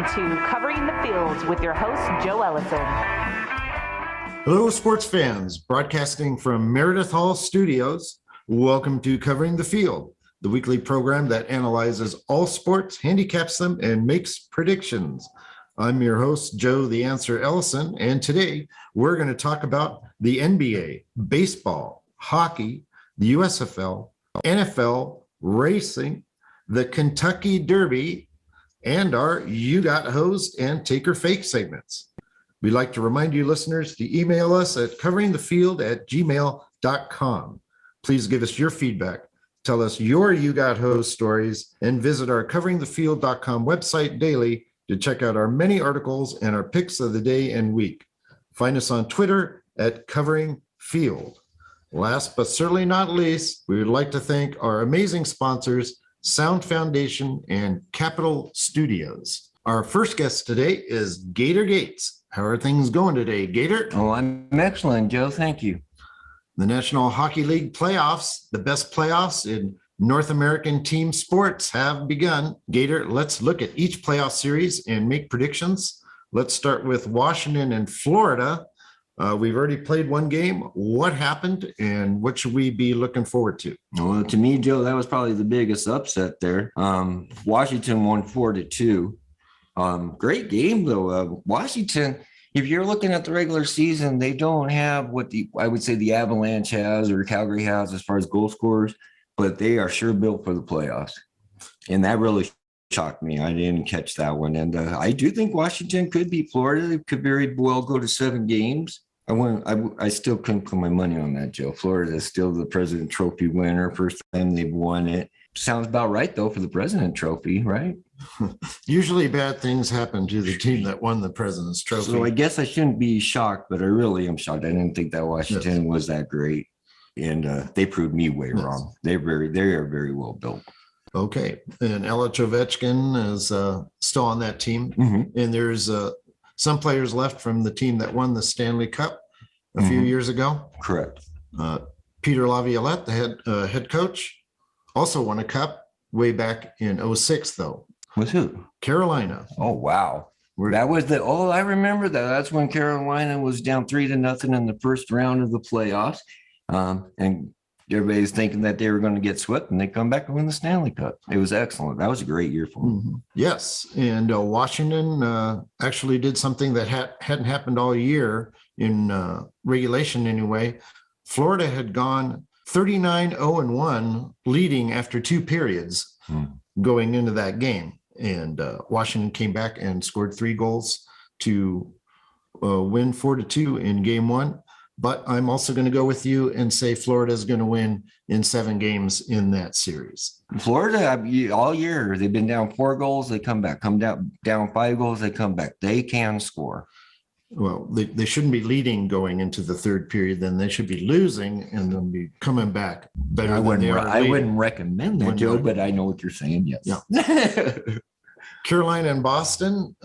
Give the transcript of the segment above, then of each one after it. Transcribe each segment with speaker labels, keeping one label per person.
Speaker 1: to Covering the Field with your host, Joe Ellison.
Speaker 2: Hello, sports fans. Broadcasting from Meredith Hall Studios. Welcome to Covering the Field, the weekly program that analyzes all sports, handicaps them, and makes predictions. I'm your host, Joe the Answer Ellison, and today we're going to talk about the NBA, baseball, hockey, the USFL, NFL, racing, the Kentucky Derby, and our You Got Hosed and Taker Fake segments. We'd like to remind you listeners to email us at coveringthefield@gmail.com. Please give us your feedback. Tell us your You Got Hosed stories and visit our coveringthefield.com website daily to check out our many articles and our picks of the day and week. Find us on Twitter at Covering Field. Last but certainly not least, we would like to thank our amazing sponsors, Sound Foundation and Capitol Studios. Our first guest today is Gator Gates. How are things going today, Gator?
Speaker 3: Oh, I'm excellent, Joe. Thank you.
Speaker 2: The National Hockey League playoffs, the best playoffs in North American team sports, have begun. Gator, let's look at each playoff series and make predictions. Let's start with Washington and Florida. We've already played one game. What happened and what should we be looking forward to?
Speaker 3: Well, to me, Joe, that was probably the biggest upset there. Washington won 4-2. Great game, though. Washington, if you're looking at the regular season, they don't have what I would say the Avalanche has or Calgary has as far as goal scorers, but they are sure built for the playoffs. And that really shocked me. I didn't catch that one. And I do think Washington could beat Florida. They could very well go to 7 games. I still couldn't put my money on that, Joe. Florida is still the President Trophy winner. First time they've won it. Sounds about right, though, for the President Trophy, right?
Speaker 2: Usually bad things happen to the team that won the President's Trophy.
Speaker 3: So I guess I shouldn't be shocked, but I really am shocked. I didn't think that Washington was that great. And they proved me way wrong. They are very well built.
Speaker 2: Okay. And Alex Ovechkin is still on that team.
Speaker 3: Mm-hmm.
Speaker 2: And there's some players left from the team that won the Stanley Cup a few years ago.
Speaker 3: Correct.
Speaker 2: Peter Laviolette, the head coach, also won a cup way back in 2006, though.
Speaker 3: With who?
Speaker 2: Carolina.
Speaker 3: Oh, wow. That was I remember that. That's when Carolina was down 3-0 in the first round of the playoffs. And everybody's thinking that they were going to get swept, and they come back and win the Stanley Cup. It was excellent. That was a great year for them.
Speaker 2: Mm-hmm. Yes. And Washington actually did something that hadn't happened all year in regulation anyway. Florida had gone 39-0-1, leading after 2 periods going into that game. And Washington came back and scored 3 goals to win 4-2 in game 1. But I'm also going to go with you and say Florida is going to win in 7 games in that series.
Speaker 3: Florida, all year, they've been down 4 goals, they come back. Come down 5 goals, they come back. They can score.
Speaker 2: Well, they shouldn't be leading going into the 3rd period. Then they should be losing and then be coming back better than they are.
Speaker 3: I wouldn't recommend that, Joe, but I know what you're saying. Yes.
Speaker 2: Yeah. Carolina and Boston,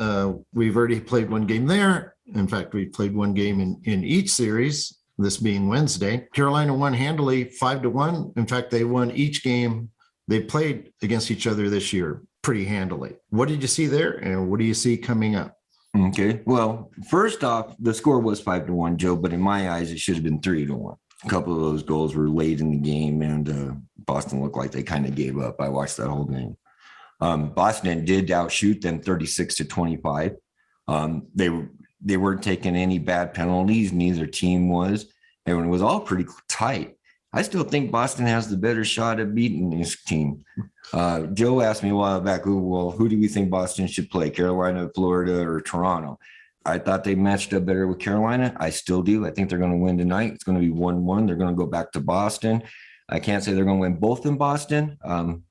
Speaker 2: we've already played 1 game there. In fact, we played 1 game in each series, this being Wednesday. Carolina won handily 5-1. In fact, they won each game they played against each other this year pretty handily. What did you see there, and what do you see coming up?
Speaker 3: Okay. Well, first off, the score was 5-1, Joe, but in my eyes, it should have been 3-1. A couple of those goals were late in the game, and Boston looked like they kind of gave up. I watched that whole game. Boston did outshoot them 36-25. They weren't taking any bad penalties. Neither team was. And it was all pretty tight. I still think Boston has the better shot at beating this team. Joe asked me a while back, who do we think Boston should play, Carolina, Florida, or Toronto? I thought they matched up better with Carolina. I still do. I think they're going to win tonight. It's going to be 1-1. They're going to go back to Boston. I can't say they're going to win both in Boston.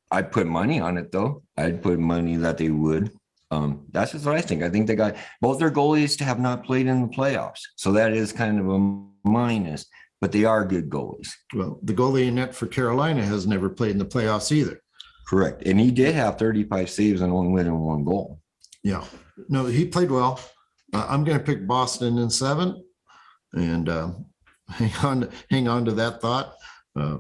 Speaker 3: I'd put money on it, though. I'd put money that they would. That's just what I think. I think they got both their goalies to have not played in the playoffs. So that is kind of a minus, but they are good goalies.
Speaker 2: Well, the goalie in net for Carolina has never played in the playoffs either.
Speaker 3: Correct. And he did have 35 saves and 1 win and 1 goal.
Speaker 2: Yeah. No, he played well. I'm going to pick Boston in 7 and hang on to that thought.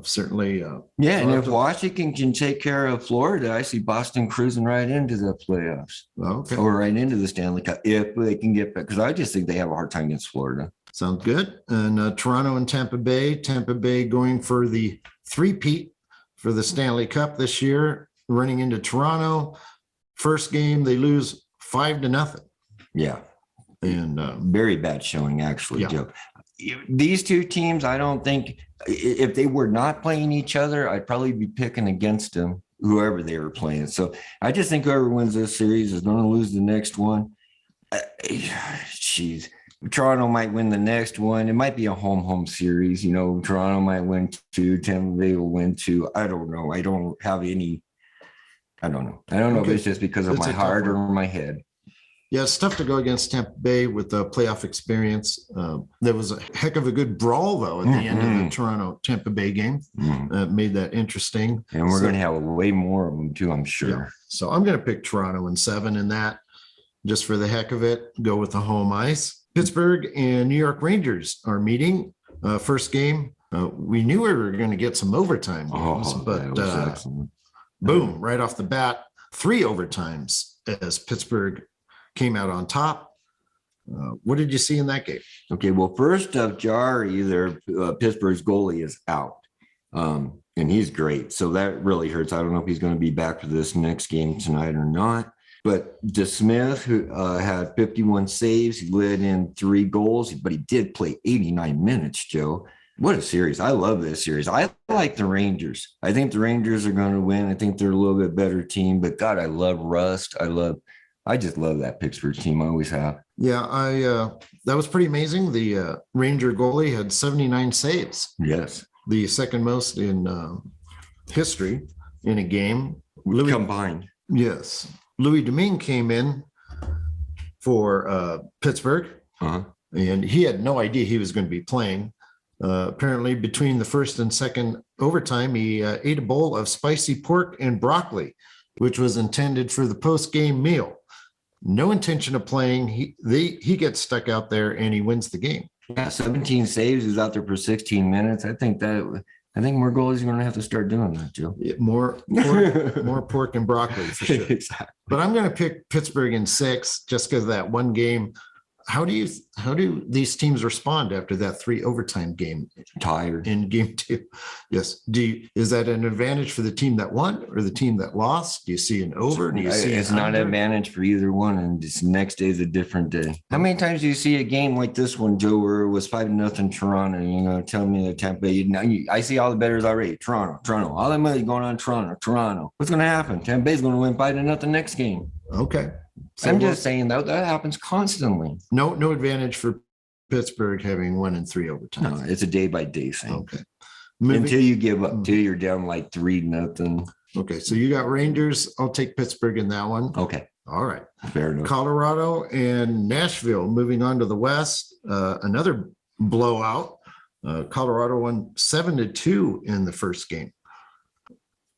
Speaker 2: Certainly.
Speaker 3: Yeah, and if Washington can take care of Florida, I see Boston cruising right into the playoffs.
Speaker 2: Okay.
Speaker 3: Or right into the Stanley Cup if they can get back, because I just think they have a hard time against Florida.
Speaker 2: Sounds good. And Toronto and Tampa Bay going for the three-peat for the Stanley Cup this year, running into Toronto. First game, they lose 5-0.
Speaker 3: Yeah.
Speaker 2: And
Speaker 3: very bad showing, actually,
Speaker 2: yeah.
Speaker 3: Joe. These two teams, I don't think, if they were not playing each other, I'd probably be picking against them, whoever they were playing. So I just think whoever wins this series is going to lose the next one. Jeez. Toronto might win the next one. It might be a home series. Toronto might win 2, Tampa Bay will win 2. I don't know. I don't know if it's just because of my heart or my head.
Speaker 2: Yeah, it's tough to go against Tampa Bay with the playoff experience. There was a heck of a good brawl, though, at the end of the Toronto-Tampa Bay game. Made that interesting.
Speaker 3: And we're going to have way more of them, too, I'm sure.
Speaker 2: Yeah. So I'm going to pick Toronto in 7 in that, just for the heck of it, go with the home ice. Pittsburgh and New York Rangers are meeting. First game, we knew we were going to get some overtime games, but boom, right off the bat, 3 overtimes as Pittsburgh came out on top. What did you see in that game?
Speaker 3: Okay, well, first up, Pittsburgh's goalie is out, and he's great. So that really hurts. I don't know if he's going to be back for this next game tonight or not. But DeSmith, who had 51 saves, he led in 3 goals, but he did play 89 minutes, Joe. What a series. I love this series. I like the Rangers. I think the Rangers are going to win. I think they're a little bit better team. But, God, I love Rust. I just love that Pittsburgh team. I always have.
Speaker 2: Yeah, that was pretty amazing. The Ranger goalie had 79 saves.
Speaker 3: Yes.
Speaker 2: The second most in history in a game.
Speaker 3: Combined.
Speaker 2: Yes. Louis Domingue came in for Pittsburgh, and he had no idea he was going to be playing. Apparently, between the first and second overtime, he ate a bowl of spicy pork and broccoli, which was intended for the post-game meal. No intention of playing. He gets stuck out there and he wins the game.
Speaker 3: Yeah, 17 saves. He's out there for 16 minutes. I think more goalies are going to have to start doing that, Joe.
Speaker 2: Yeah, more pork and broccoli for sure.
Speaker 3: Exactly.
Speaker 2: But I'm going to pick Pittsburgh in 6 just because of that one game. How do these teams respond after that 3 overtime game?
Speaker 3: Tired
Speaker 2: in game 2. Yes. Is that an advantage for the team that won or the team that lost? Do you see an over? Do you see
Speaker 3: it's not an advantage for either one, and this next day is a different day. How many times do you see a game like this one, Joe, where it was 5-0 Toronto? Telling me that Tampa Bay. I see all the bettors already. Toronto. All that money going on Toronto. What's going to happen? Tampa Bay's going to win 5-0 next game.
Speaker 2: Okay. So
Speaker 3: I'm just saying that happens constantly.
Speaker 2: No advantage for Pittsburgh having 1 and 3 overtimes.
Speaker 3: No, it's a day by day thing.
Speaker 2: Okay.
Speaker 3: Until you give up, until you're down like 3-0.
Speaker 2: Okay, so you got Rangers. I'll take Pittsburgh in that one.
Speaker 3: Okay.
Speaker 2: All right.
Speaker 3: Fair enough.
Speaker 2: Colorado and Nashville moving on to the West. Another blowout. Colorado won 7-2 in the first game.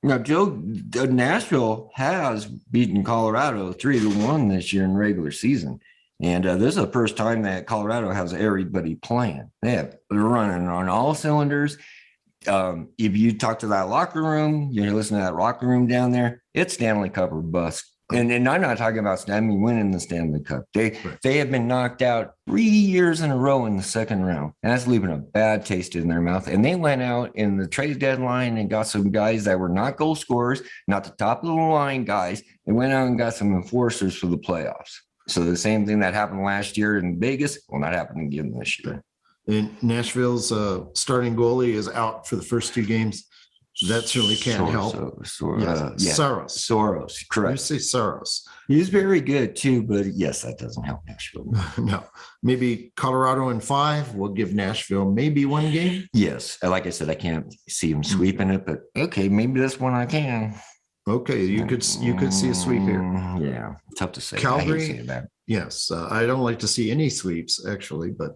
Speaker 3: Now, Joe, Nashville has beaten Colorado 3-1 this year in regular season. And this is the first time that Colorado has everybody playing. They're running on all cylinders. If you talk to that locker room, you listen to that locker room down there, it's Stanley Cup or bust. And I'm not talking about winning the Stanley Cup. They have been knocked out 3 years in a row in the second round. And that's leaving a bad taste in their mouth. And they went out in the trade deadline and got some guys that were not goal scorers, not the top of the line guys. They went out and got some enforcers for the playoffs. So the same thing that happened last year in Vegas will not happen again this year.
Speaker 2: And Nashville's starting goalie is out for the first 2 games. That certainly can't help.
Speaker 3: Soros, correct.
Speaker 2: You say Soros.
Speaker 3: He's very good too, but yes, that doesn't help Nashville.
Speaker 2: No, maybe Colorado in 5 will give Nashville maybe 1 game.
Speaker 3: Yes, like I said, I can't see him sweeping it, but okay, maybe this one I can.
Speaker 2: Okay, you could see a sweep here.
Speaker 3: Yeah, tough to say.
Speaker 2: Calgary.
Speaker 3: I hate saying that.
Speaker 2: Yes, I don't like to see any sweeps actually, but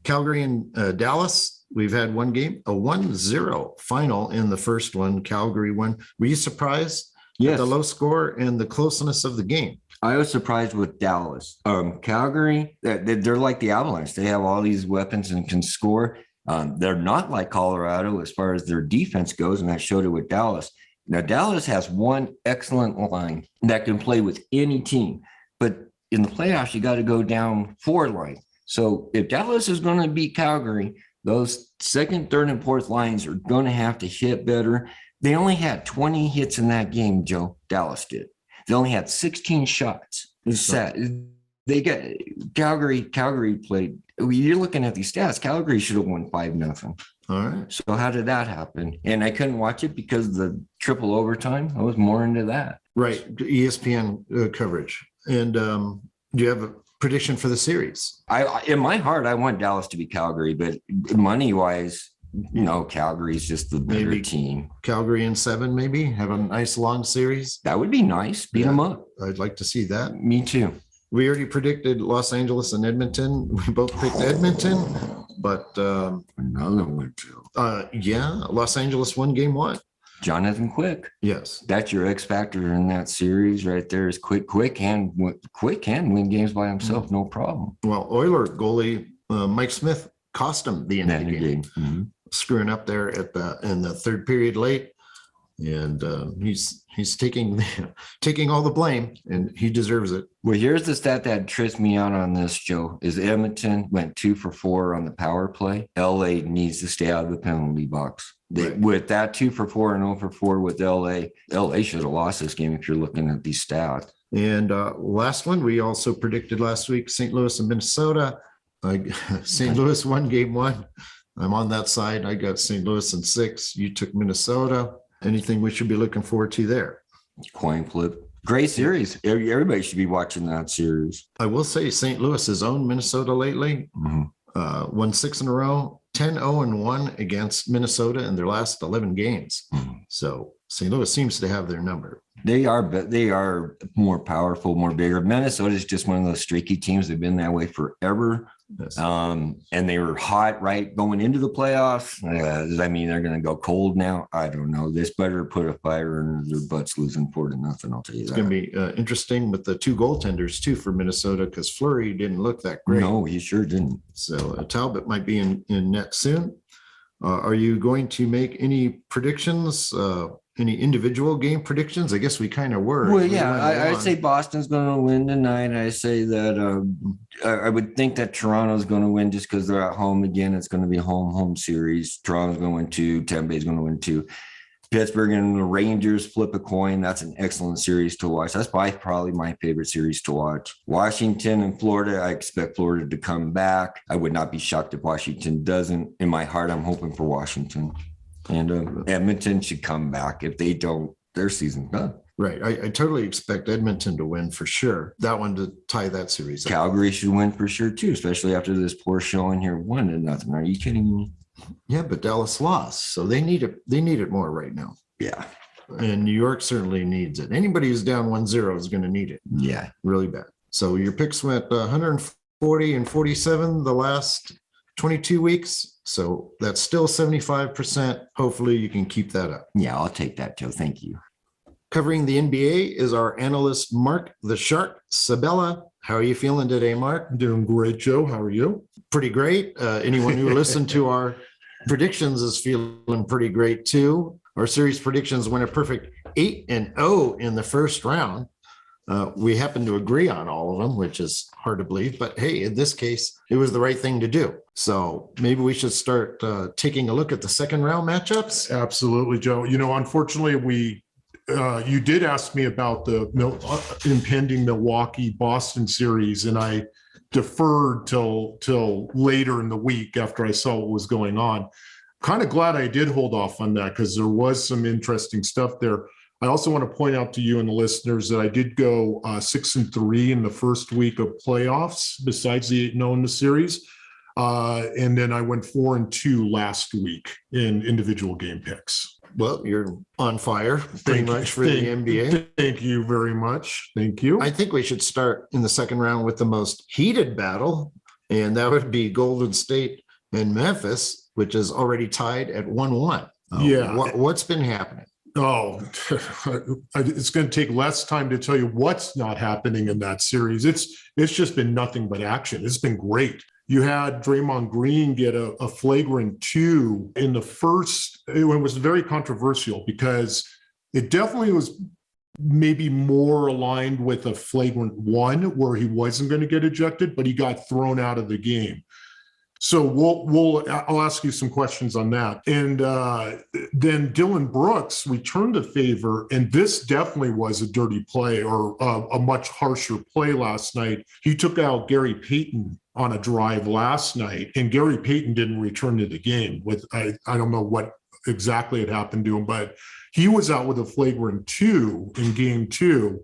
Speaker 2: Calgary and Dallas. We've had 1 game, a 1-0 final in the first one. Calgary won. Were you surprised at the low score and the closeness of the game?
Speaker 3: I was surprised with Dallas. Calgary, they're like the Avalanche. They have all these weapons and can score. They're not like Colorado as far as their defense goes, and I showed it with Dallas. Now, Dallas has one excellent line that can play with any team, but in the playoffs, you got to go down 4 lines. So if Dallas is going to beat Calgary, those second, third, and fourth lines are going to have to hit better. They only had 20 hits in that game, Joe. Dallas did. They only had 16 shots. It's sad. They got Calgary played. You're looking at these stats. Calgary should have won 5-0.
Speaker 2: All right.
Speaker 3: So how did that happen? And I couldn't watch it because of the triple overtime. I was more into that.
Speaker 2: Right. ESPN coverage. And do you have a prediction for the series?
Speaker 3: I in my heart, I want Dallas to be Calgary, but money wise, Calgary's just the better team.
Speaker 2: Calgary in 7, maybe have a nice long series.
Speaker 3: That would be nice. Beat them up.
Speaker 2: I'd like to see that.
Speaker 3: Me too.
Speaker 2: We already predicted Los Angeles and Edmonton. We both picked Edmonton, but
Speaker 3: another one too.
Speaker 2: Los Angeles won game 1.
Speaker 3: Jonathan Quick.
Speaker 2: Yes,
Speaker 3: that's your X factor in that series right there. Is Quick can win games by himself, no problem.
Speaker 2: Well, Oiler goalie Mike Smith cost him the end of the game. Mm-hmm. Screwing up there in the third period late, and he's taking all the blame, and he deserves it.
Speaker 3: Well, here's the stat that trips me out on this, Joe, is Edmonton went 2 for 4 on the power play. LA needs to stay out of the penalty box.
Speaker 2: Right.
Speaker 3: With that 2 for 4 and 0 for 4 with LA should have lost this game if you're looking at these stats.
Speaker 2: And last one, we also predicted last week, St. Louis and Minnesota. St. Louis won game 1. I'm on that side. I got St. Louis in 6. You took Minnesota. Anything we should be looking forward to there?
Speaker 3: Coin flip. Great series. Everybody should be watching that series.
Speaker 2: I will say St. Louis has owned Minnesota lately. Mm-hmm. Won 6 in a row, 10-0-1 against Minnesota in their last 11 games. Mm-hmm. So St. Louis seems to have their number.
Speaker 3: They are more powerful, more bigger. Minnesota is just one of those streaky teams. They've been that way forever. Yes. And they were hot right going into the playoffs. Does that mean they're going to go cold now? I don't know. This better put a fire in their butts losing 4-0. I'll tell you
Speaker 2: it's
Speaker 3: that.
Speaker 2: It's going to be interesting with the 2 goaltenders too for Minnesota, because Fleury didn't look that great.
Speaker 3: No, he sure didn't.
Speaker 2: So Talbot might be in net soon. Are you going to make any predictions? Any individual game predictions? I guess we kind of were.
Speaker 3: Well, yeah, I'd say Boston's going to win tonight. I say that I would think that Toronto's going to win just because they're at home again. It's going to be a home series. Toronto's going to win 2. Tampa Bay's going to win 2. Pittsburgh and the Rangers flip a coin. That's an excellent series to watch. That's probably my favorite series to watch. Washington and Florida, I expect Florida to come back. I would not be shocked if Washington doesn't. In my heart, I'm hoping for Washington. And Edmonton should come back. If they don't, their season's done.
Speaker 2: Right. I totally expect Edmonton to win for sure. That one to tie that series up.
Speaker 3: Calgary should win for sure too, especially after this poor showing here 1-0. Are you kidding me?
Speaker 2: Yeah, but Dallas lost, so they need it. They need it more right now.
Speaker 3: Yeah.
Speaker 2: And New York certainly needs it. Anybody who's down 1-0 is going to need it.
Speaker 3: Yeah.
Speaker 2: Really bad. So your picks went 140 and 47 the last 22 weeks. So that's still 75%. Hopefully you can keep that up.
Speaker 3: Yeah, I'll take that, Joe. Thank you.
Speaker 2: Covering the NBA is our analyst, Marc the Shark Sabella. How are you feeling today, Marc?
Speaker 4: Doing great, Joe. How are you?
Speaker 2: Pretty great. Anyone who listened to our predictions is feeling pretty great too. Our series predictions went a perfect 8-0 in the first round. We happen to agree on all of them, which is hard to believe. But hey, in this case, it was the right thing to do. So maybe we should start taking a look at the second round matchups.
Speaker 4: Absolutely, Joe. Unfortunately, you did ask me about the impending Milwaukee-Boston series, and I deferred till later in the week after I saw what was going on. Kind of glad I did hold off on that because there was some interesting stuff there. I also want to point out to you and the listeners that I did go 6-3 in the first week of playoffs, besides the 8-0 in the series. And then I went 4-2 last week in individual game picks.
Speaker 2: Well, you're on fire pretty much for the NBA.
Speaker 4: Thank you very much. Thank you.
Speaker 2: I think we should start in the second round with the most heated battle, and that would be Golden State and Memphis, which is already tied at 1-1.
Speaker 4: Yeah.
Speaker 2: What's been happening?
Speaker 4: Oh, it's going to take less time to tell you what's not happening in that series. It's just been nothing but action. It's been great. You had Draymond Green get a flagrant 2 in the first. It was very controversial because it definitely was maybe more aligned with a flagrant 1 where he wasn't going to get ejected, but he got thrown out of the game. So I'll ask you some questions on that. And then Dylan Brooks returned the favor, and this definitely was a dirty play or a much harsher play last night. He took out Gary Payton on a drive last night, and Gary Payton didn't return to the game. I don't know what exactly had happened to him, but he was out with a flagrant 2 in game 2.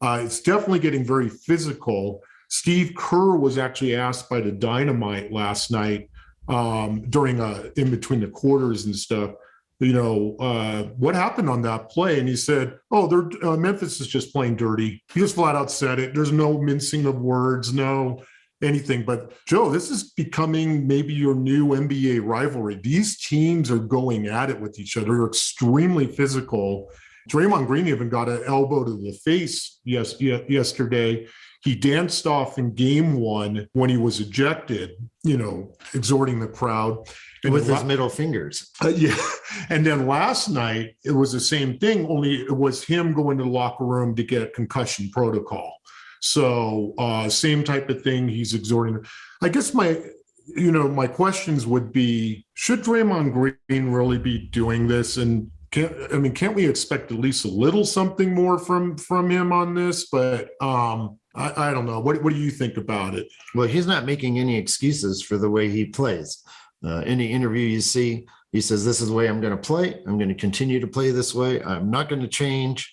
Speaker 4: It's definitely getting very physical. Steve Kerr was actually asked by the Dynamite last night during in between the quarters and stuff, what happened on that play? And he said, Memphis is just playing dirty. He just flat out said it. There's no mincing of words, no anything. But Joe, this is becoming maybe your new NBA rivalry. These teams are going at it with each other. They're extremely physical. Draymond Green even got an elbow to the face yesterday. He danced off in game 1 when he was ejected, exhorting the crowd. And
Speaker 2: with his middle fingers.
Speaker 4: Yeah. And then last night, it was the same thing, only it was him going to the locker room to get concussion protocol. So same type of thing he's exhorting. I guess my questions would be, should Draymond Green really be doing this? And can't we expect at least a little something more from him on this? But I don't know. What do you think about it?
Speaker 2: Well, he's not making any excuses for the way he plays. Any interview you see, he says, this is the way I'm going to play. I'm going to continue to play this way. I'm not going to change.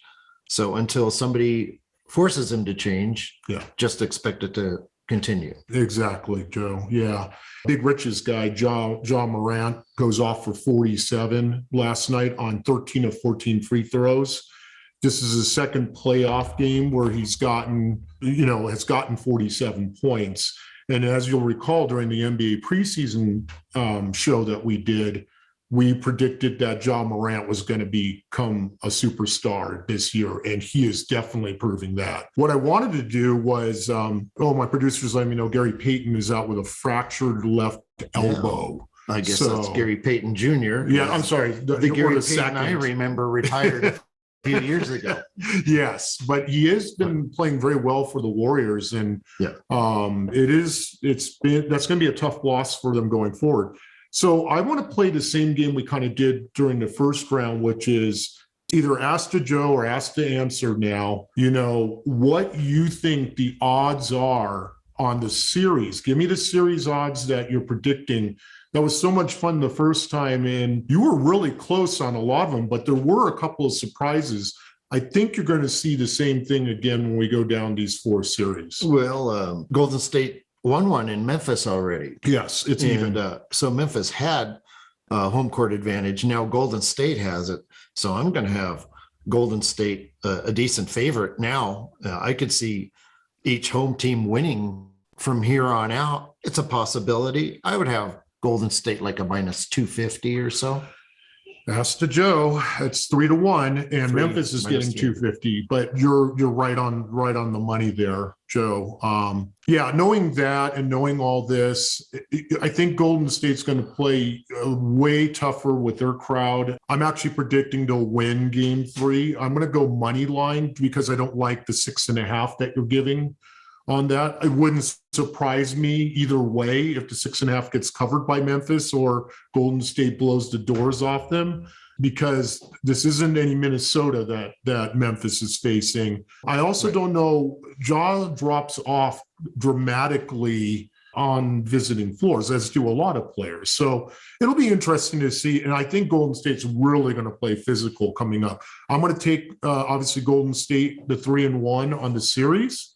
Speaker 2: So until somebody forces him to change, just expect it to continue.
Speaker 4: Exactly, Joe. Yeah. Big Rich's guy, John Morant, goes off for 47 last night on 13 of 14 free throws. This is his second playoff game where he's gotten 47 points. And as you'll recall, during the NBA preseason show that we did, we predicted that John Morant was going to become a superstar this year, and he is definitely proving that. What I wanted to do was, my producers let me know Gary Payton is out with a fractured left elbow.
Speaker 2: I guess that's Gary Payton Jr.
Speaker 4: Yeah, I'm sorry.
Speaker 2: The Gary Payton I remember retired a few years ago.
Speaker 4: Yes, but he has been playing very well for the Warriors, and that's going to be a tough loss for them going forward. So I want to play the same game we kind of did during the first round, which is either ask to Joe or ask to answer now, what you think the odds are on the series. Give me the series odds that you're predicting. That was so much fun the first time, and you were really close on a lot of them, but there were a couple of surprises. I think you're going to see the same thing again when we go down these 4 series.
Speaker 2: Well, Golden State won one in Memphis already.
Speaker 4: Yes, it's even.
Speaker 2: So Memphis had home court advantage. Now Golden State has it. So I'm going to have Golden State a decent favorite now. I could see each home team winning from here on out. It's a possibility. I would have Golden State like a minus 250 or so.
Speaker 4: Ask to Joe. It's 3-1, and Memphis is getting 250. But you're right on the money there, Joe. Knowing that and knowing all this, I think Golden State's going to play way tougher with their crowd. I'm actually predicting they'll win Game 3. I'm going to go money line because I don't like the 6.5 that you're giving on that. It wouldn't surprise me either way if the 6.5 gets covered by Memphis or Golden State blows the doors off them, because this isn't any Minnesota that Memphis is facing. I also don't know, Ja drops off dramatically on visiting floors, as do a lot of players. So it'll be interesting to see. And I think Golden State's really going to play physical coming up. I'm going to take, obviously, Golden State, the 3-1 on the series.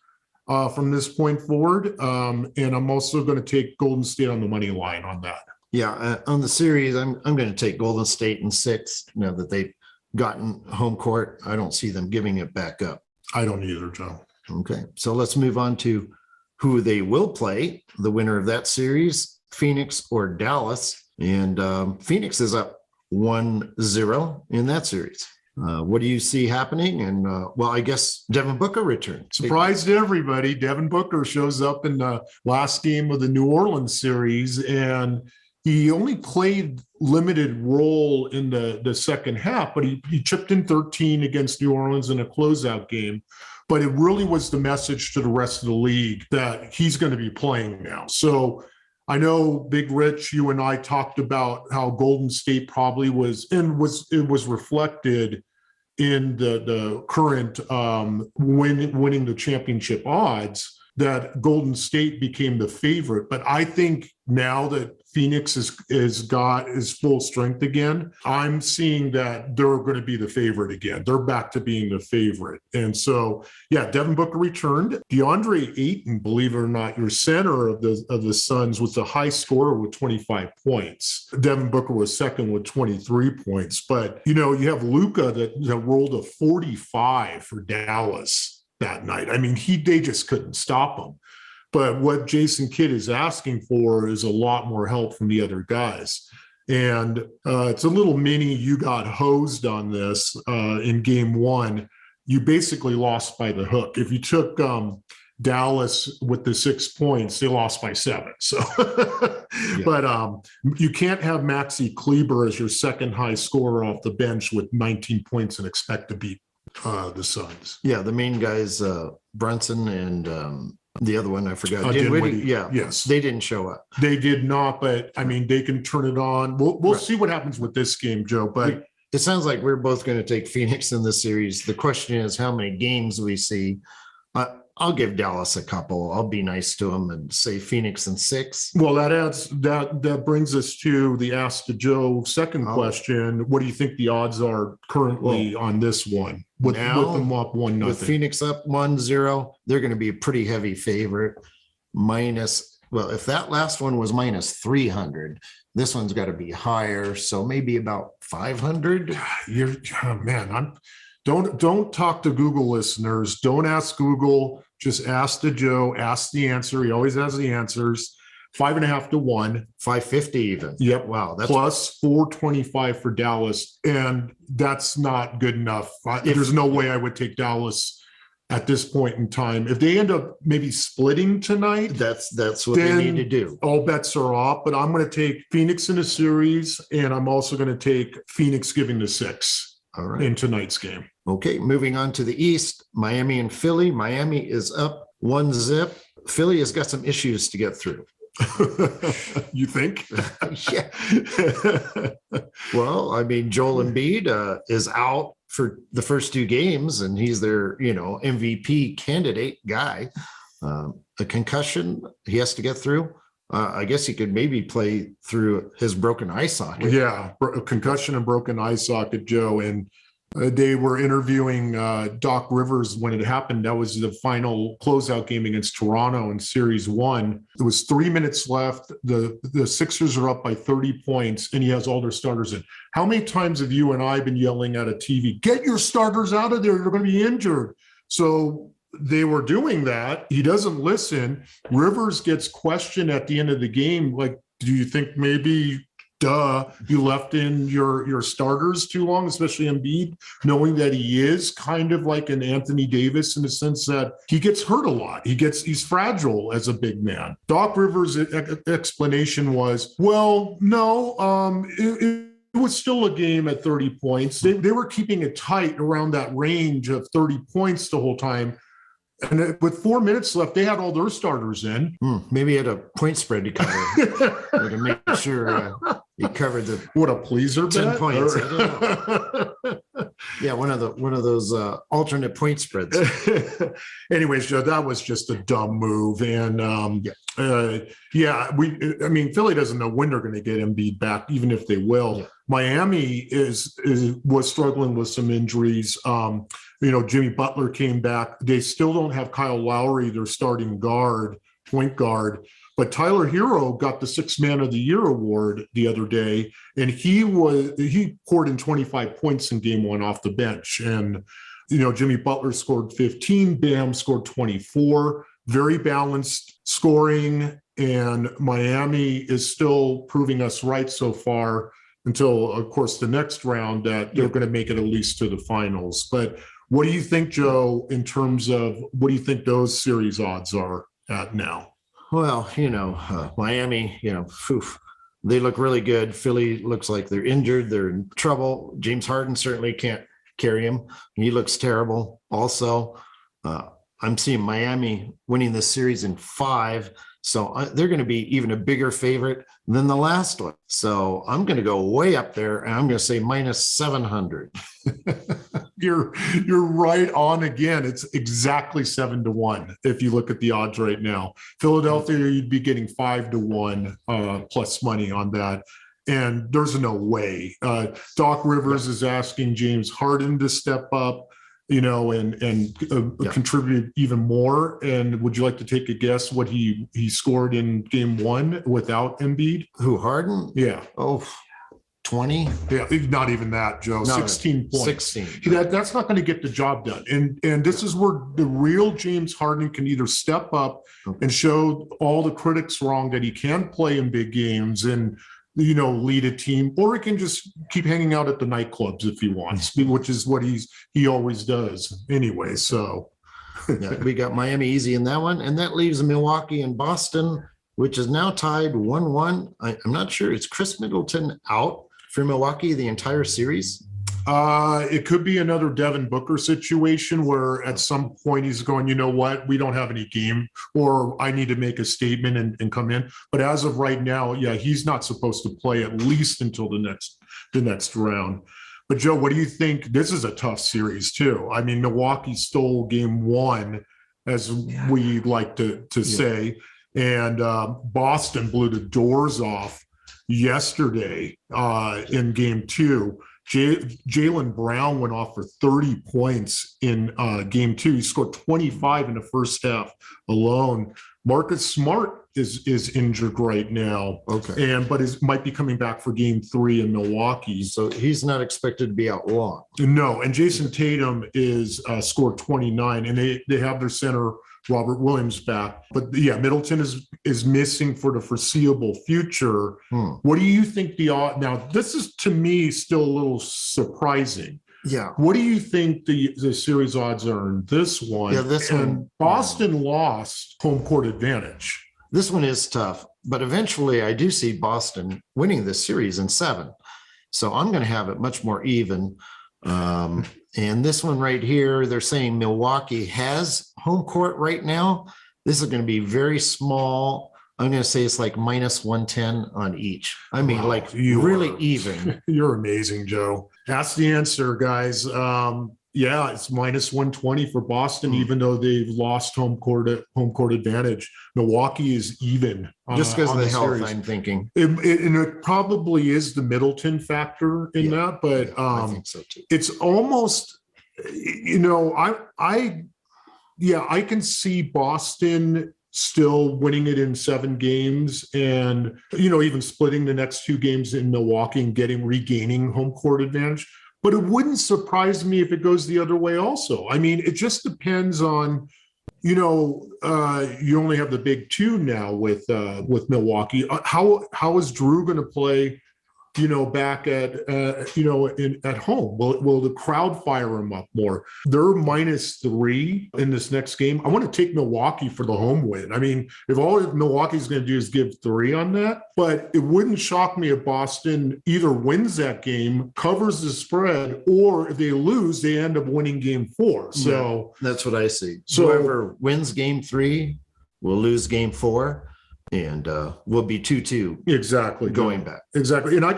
Speaker 4: From this point forward. And I'm also going to take Golden State on the money line on that.
Speaker 2: Yeah, on the series, I'm going to take Golden State in 6. Now that they've gotten home court, I don't see them giving it back up.
Speaker 4: I don't either, Joe.
Speaker 2: Okay, so let's move on to who they will play. The winner of that series, Phoenix or Dallas. And Phoenix is up 1-0 in that series. What do you see happening? And well, I guess Devin Booker returned.
Speaker 4: Surprised everybody. Devin Booker shows up in the last game of the New Orleans series, and he only played limited role in the second half, but he chipped in 13 against New Orleans in a closeout game. But it really was the message to the rest of the league that he's going to be playing now. So I know, Big Rich, you and I talked about how Golden State probably was, and it was reflected in the current winning the championship odds, that Golden State became the favorite. But I think now that Phoenix is full strength again, I'm seeing that they're going to be the favorite again. They're back to being the favorite. And so, yeah, Devin Booker returned. DeAndre Ayton, believe it or not, your center of the Suns, was the high scorer with 25 points. Devin Booker was second with 23 points. But, you have Luka that rolled a 45 for Dallas that night. I mean, they just couldn't stop him. But what Jason Kidd is asking for is a lot more help from the other guys. And it's a little mini, you got hosed on this in game one. You basically lost by the hook. If you took Dallas with the 6 points, they lost by 7. So, yeah. But you can't have Maxi Kleber as your second high scorer off the bench with 19 points and expect to beat the Suns.
Speaker 2: Yeah, the main guys, Brunson and the other one, I forgot.
Speaker 4: Dinwiddie.
Speaker 2: Yeah.
Speaker 4: Yes.
Speaker 2: They didn't show up.
Speaker 4: They did not, but I mean, they can turn it on. We'll see what happens with this game, Joe. But
Speaker 2: it sounds like we're both going to take Phoenix in this series. The question is how many games we see. I'll give Dallas a couple. I'll be nice to them and say Phoenix in 6.
Speaker 4: Well, that brings us to the Ask the Joe second question. What do you think the odds are currently on this one? With them up 1-0.
Speaker 2: With Phoenix up 1-0, they're going to be a pretty heavy favorite. If that last one was minus 300, this one's got to be higher. So maybe about 500.
Speaker 4: Don't talk to Google listeners. Don't ask Google. Just ask the Joe. Ask the answer. He always has the answers. 5.5 to 1.
Speaker 2: 550 even.
Speaker 4: Yep.
Speaker 2: Wow. That's
Speaker 4: plus 425 for Dallas. And that's not good enough. There's no way I would take Dallas at this point in time. If they end up maybe splitting tonight,
Speaker 2: that's what they need to do.
Speaker 4: All bets are off. But I'm going to take Phoenix in a series, and I'm also going to take Phoenix giving the 6. All right. In tonight's game.
Speaker 2: Okay, moving on to the East, Miami and Philly. Miami is up 1-0. Philly has got some issues to get through.
Speaker 4: You think?
Speaker 2: Yeah. Well, I mean, Joel Embiid is out for the first 2 games, and he's their, MVP candidate guy. A concussion he has to get through. I guess he could maybe play through his broken eye socket.
Speaker 4: Yeah, concussion and broken eye socket, Joe. And they were interviewing Doc Rivers when it happened. That was the final closeout game against Toronto in Series 1. There was 3 minutes left. The Sixers are up by 30 points, and he has all their starters in. How many times have you and I been yelling at a TV, get your starters out of there, you're going to be injured? So they were doing that. He doesn't listen. Rivers gets questioned at the end of the game, like, do you think maybe, you left in your starters too long, especially Embiid, knowing that he is kind of like an Anthony Davis in the sense that he gets hurt a lot. He's fragile as a big man. Doc Rivers' explanation was, well, no, it was still a game at 30 points. They were keeping it tight around that range of 30 points the whole time. And with 4 minutes left, they had all their starters in.
Speaker 2: Maybe he had a point spread to cover to make sure he covered the.
Speaker 4: What a pleaser
Speaker 2: 10
Speaker 4: bet?
Speaker 2: points. I don't know. Yeah, one of those alternate point spreads.
Speaker 4: Anyways, Joe, that was just a dumb move, and Philly doesn't know when they're going to get Embiid back, even if they will. Yeah. Miami was struggling with some injuries. Jimmy Butler came back. They still don't have Kyle Lowry, their starting point guard. But Tyler Hero got the 6th Man of the Year award the other day, and he poured in 25 points in game 1 off the bench. And Jimmy Butler scored 15, Bam scored 24. Very balanced scoring, and Miami is still proving us right so far. until, of course, the next round that they're going to make it at least to the finals. But what do you think, Joe, in terms of what do you think those series odds are at now?
Speaker 2: Well, Miami, they look really good. Philly looks like they're injured. They're in trouble. James Harden certainly can't carry him. He looks terrible. Also, I'm seeing Miami winning this series in 5. So they're going to be even a bigger favorite than the last one. So I'm going to go way up there, and I'm going to say minus 700.
Speaker 4: You're right on again. It's exactly 7-1 if you look at the odds right now. Philadelphia, you'd be getting 5-1 plus money on that. And there's no way. Doc Rivers is asking James Harden to step up, and contribute even more. And would you like to take a guess what he scored in game 1 without Embiid?
Speaker 2: Who, Harden?
Speaker 4: Yeah.
Speaker 2: Oh, 20?
Speaker 4: Yeah, not even that, Joe. 16 points.
Speaker 2: 16.
Speaker 4: That's not going to get the job done. And this is where the real James Harden can either step up and show all the critics wrong that he can play in big games and lead a team, or he can just keep hanging out at the nightclubs if he wants, which is what he always does anyway. So
Speaker 2: we got Miami easy in that one, and that leaves Milwaukee and Boston, which is now tied 1-1. I'm not sure. Is Chris Middleton out for Milwaukee the entire series?
Speaker 4: It could be another Devin Booker situation where at some point he's going, you know what, we don't have any game, or I need to make a statement and come in. But as of right now, yeah, he's not supposed to play at least until the next round. But Joe, what do you think? This is a tough series too. I mean, Milwaukee stole game 1, as we like to say, and Boston blew the doors off yesterday in game 2. Jaylen Brown went off for 30 points in game 2. He scored 25 in the first half alone. Marcus Smart is injured right now.
Speaker 2: Okay.
Speaker 4: But might be coming back for game 3 in Milwaukee.
Speaker 2: So he's not expected to be out long.
Speaker 4: No, and Jason Tatum is scored 29, and they have their center Robert Williams back. But yeah, Middleton is missing for the foreseeable future. What do you think the odd? Now, this is to me still a little surprising.
Speaker 2: Yeah.
Speaker 4: What do you think the series odds are in this one?
Speaker 2: Yeah, this one.
Speaker 4: Boston lost home court advantage.
Speaker 2: This one is tough, but eventually I do see Boston winning this series in 7. So I'm going to have it much more even. And this one right here, they're saying Milwaukee has home court right now. This is going to be very small. I'm going to say it's like minus 110 on each. I mean, really even.
Speaker 4: You're amazing, Joe. That's the answer, guys. Yeah, it's minus 120 for Boston, even though they've lost home court advantage. Milwaukee is even.
Speaker 2: Just because of the health,
Speaker 4: series.
Speaker 2: I'm thinking.
Speaker 4: And it probably is the Middleton factor in that, but
Speaker 2: I think so too.
Speaker 4: It's almost, I can see Boston still winning it in 7 games and, even splitting the next 2 games in Milwaukee and regaining home court advantage. But it wouldn't surprise me if it goes the other way also. I mean, it just depends on, you only have the big 2 now with Milwaukee. How is Drew going to play, back at home? Will the crowd fire him up more? They're -3 in this next game. I want to take Milwaukee for the home win. I mean, if all Milwaukee's going to do is give 3 on that, but it wouldn't shock me if Boston either wins that game, covers the spread, or if they lose, they end up winning game 4. So
Speaker 2: that's what I see.
Speaker 4: So
Speaker 2: whoever wins game 3 will lose game 4. And we'll be 2-2
Speaker 4: exactly
Speaker 2: going back.
Speaker 4: Exactly. And I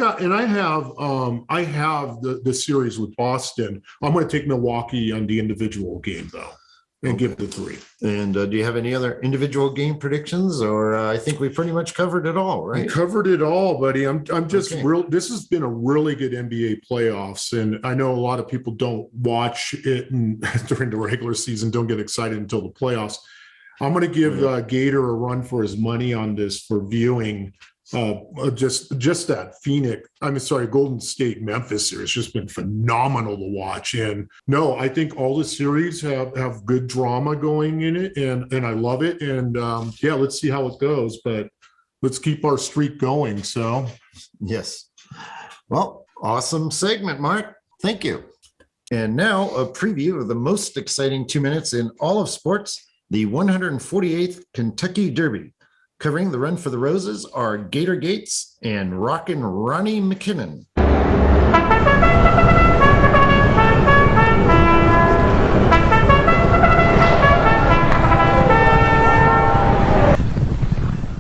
Speaker 4: have the series with Boston. I'm going to take Milwaukee on the individual game though, and give the 3.
Speaker 2: And do you have any other individual game predictions, or I think we pretty much covered it all, right?
Speaker 4: We covered it all, buddy. I'm just real. This has been a really good NBA playoffs, and I know a lot of people don't watch it during the regular season, don't get excited until the playoffs. I'm going to give Gator a run for his money on this for viewing. Just that Golden State Memphis series just been phenomenal to watch. And no, I think all the series have good drama going in it, and I love it. And let's see how it goes. But let's keep our streak going. So
Speaker 2: yes. Well, awesome segment, Mark. Thank you. And now a preview of the most exciting 2 minutes in all of sports, the 148th Kentucky Derby. Covering the Run for the Roses are Gator Gates and Rockin' Ronnie McKinnon.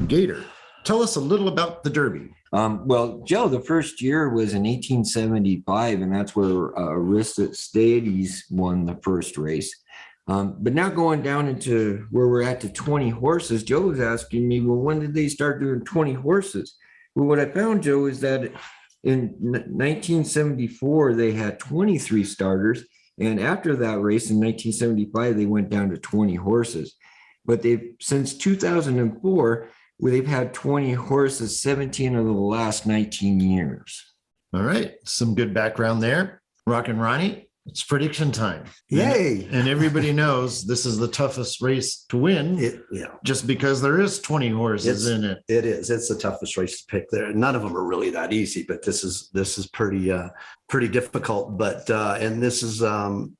Speaker 2: Gator, tell us a little about the Derby.
Speaker 3: Well, Joe, the first year was in 1875, and that's where Aristides won the first race. But now going down into where we're at to 20 horses, Joe was asking me, well, when did they start doing 20 horses? Well, what I found, Joe, is that in 1974, they had 23 starters. And after that race in 1975, they went down to 20 horses. But they've since 2004, where they've had 20 horses, 17 of the last 19 years.
Speaker 2: All right. Some good background there. Rockin' Ronnie, it's prediction time.
Speaker 5: Yay.
Speaker 2: And everybody knows this is the toughest race to win just because there is 20 horses in it.
Speaker 5: It is. It's the toughest race to pick there. None of them are really that easy, but this is pretty difficult. But and this is I've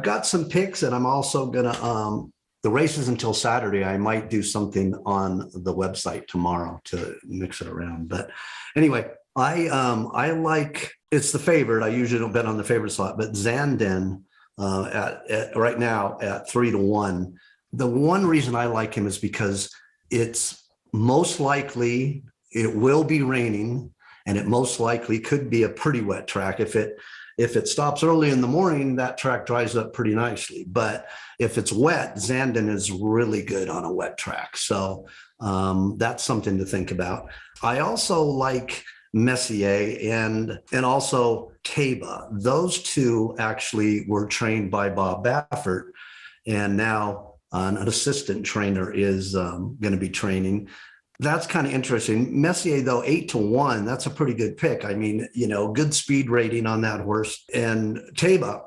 Speaker 5: got some picks, and I'm also gonna the race is until Saturday. I might do something on the website tomorrow to mix it around. But anyway, I like, it's the favorite. I usually don't bet on the favorite slot, but Zandon at right now at 3-1. The one reason I like him is because it's most likely it will be raining, and it most likely could be a pretty wet track. If it stops early in the morning, that track dries up pretty nicely. But if it's wet, Zandon is really good on a wet track. So that's something to think about. I also like Messier and also Taba. Those two actually were trained by Bob Baffert, and now an assistant trainer is going to be training. That's kind of interesting. Messier, though, 8-1, that's a pretty good pick. I mean, good speed rating on that horse. And Taba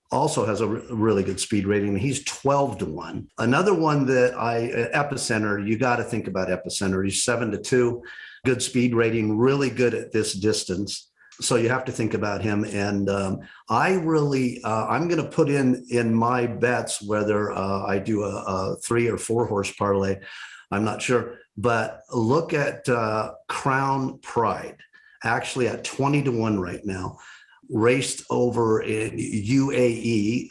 Speaker 5: also has a really good speed rating. He's 12-1. Another one that Epicenter, you got to think about Epicenter. He's 7-2, good speed rating, really good at this distance. So you have to think about him. And I'm going to put in my bets whether I do a 3 or 4 horse parlay. I'm not sure, but look at Crown Pride, actually at 20-1 right now, raced over in UAE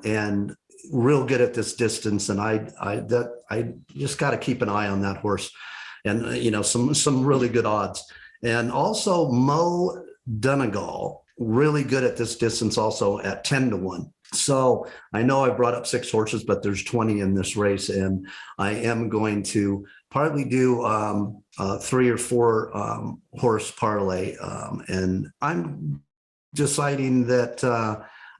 Speaker 5: and real good at this distance. And I just got to keep an eye on that horse, and some really good odds. And also Mo Donegal, really good at this distance, also at 10-1. So I know I brought up 6 horses, but there's 20 in this race, and I am going to partly do 3 or 4 horse parlay, and I'm deciding that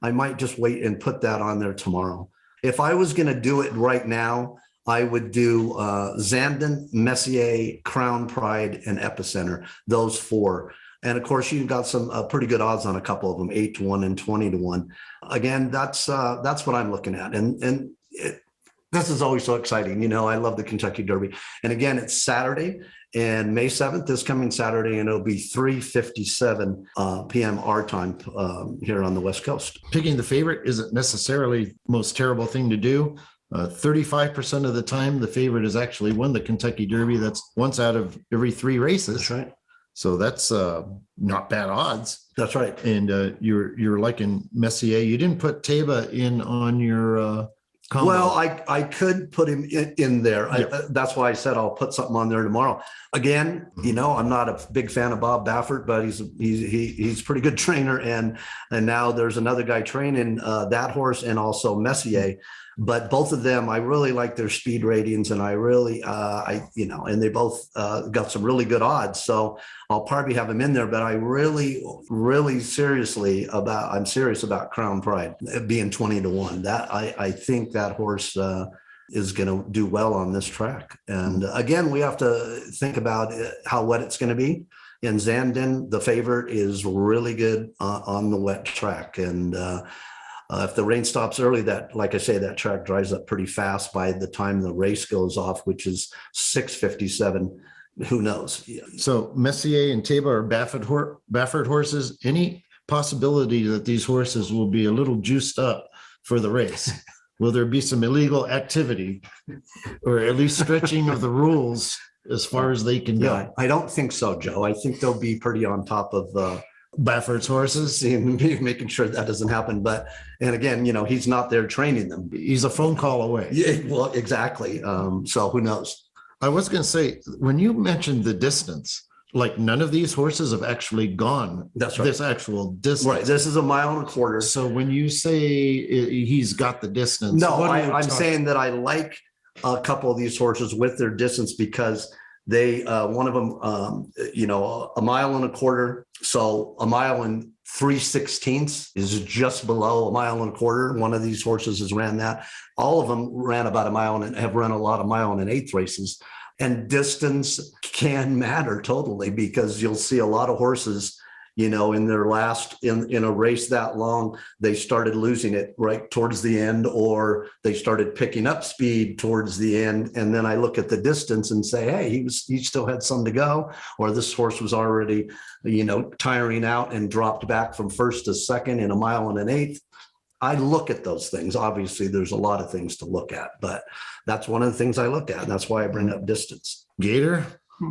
Speaker 5: I might just wait and put that on there tomorrow. If I was going to do it right now, I would do Zandon, Messier, Crown Pride, and Epicenter, those 4. And of course, you've got some pretty good odds on a couple of them, 8-1 and 20-1. Again, that's what I'm looking at. And this is always so exciting. I love the Kentucky Derby. And again, it's Saturday, and May 7th, this coming Saturday, and it'll be 3:57 p.m. our time here on the West Coast.
Speaker 2: Picking the favorite isn't necessarily the most terrible thing to do. 35% of the time, the favorite has actually won the Kentucky Derby. That's once out of every 3 races.
Speaker 5: That's right.
Speaker 2: So that's not bad odds.
Speaker 5: That's right.
Speaker 2: And you're liking Messier. You didn't put Taba in on your combo.
Speaker 5: Well, I could put him in there.
Speaker 2: Yeah.
Speaker 5: That's why I said I'll put something on there tomorrow. Again, I'm not a big fan of Bob Baffert, but he's a pretty good trainer. And now there's another guy training that horse, and also Messier. But both of them, I really like their speed ratings, and I really, and they both got some really good odds. So I'll probably have them in there. But I really, really I'm serious about Crown Pride being 20-1. That I think that horse is going to do well on this track. And again, we have to think about how wet it's going to be. And Zandon, the favorite, is really good on the wet track. And if the rain stops early, like I say, that track dries up pretty fast by the time the race goes off, which is 6:57 who knows?
Speaker 2: So Messier and Taba are Baffert horses. Any possibility that these horses will be a little juiced up for the race? Will there be some illegal activity or at least stretching of the rules as far as they can
Speaker 5: Yeah,
Speaker 2: go?
Speaker 5: I don't think so, Joe. I think they'll be pretty on top of
Speaker 2: Baffert's horses.
Speaker 5: seeing, making sure that doesn't happen. But, and again, he's not there training them.
Speaker 2: He's a phone call away.
Speaker 5: Yeah, well, exactly. So who knows?
Speaker 2: I was going to say, when you mentioned the distance, like none of these horses have actually gone
Speaker 5: That's right.
Speaker 2: this actual distance.
Speaker 5: Right. This is 1.25 miles.
Speaker 2: So when you say he's got the distance,
Speaker 5: No,
Speaker 2: what are you
Speaker 5: I'm
Speaker 2: talking-
Speaker 5: saying that I like a couple of these horses with their distance because they, one of them, 1.25 miles. So 1 mile and 3/16 is just below 1.25 miles. One of these horses has ran that. All of them ran about 1 mile and have run a lot of 1 1/8 races. And distance can matter totally because you'll see a lot of horses, in their last, in a race that long, they started losing it right towards the end, or they started picking up speed towards the end. And then I look at the distance and say, hey, he still had some to go, or this horse was already, tiring out and dropped back from first to second in 1 1/8 miles. I look at those things. Obviously, there's a lot of things to look at, but that's one of the things I look at. And that's why I bring up distance.
Speaker 2: Gator,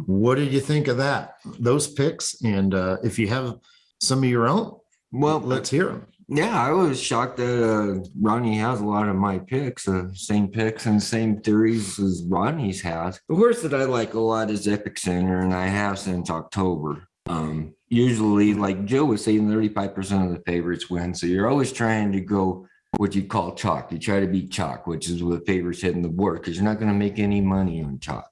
Speaker 2: what did you think of that? Those picks, and if you have some of your own,
Speaker 3: Well,
Speaker 2: let's hear them.
Speaker 3: yeah, I was shocked that Ronnie has a lot of my picks, same picks and same theories as Ronnie's has. The horse that I like a lot is Epic Center, and I have since October. Usually, like Joe was saying, 35% of the favorites win. So you're always trying to go what you call chalk. You try to beat chalk, which is what favorites hitting the board, because you're not going to make any money on chalk.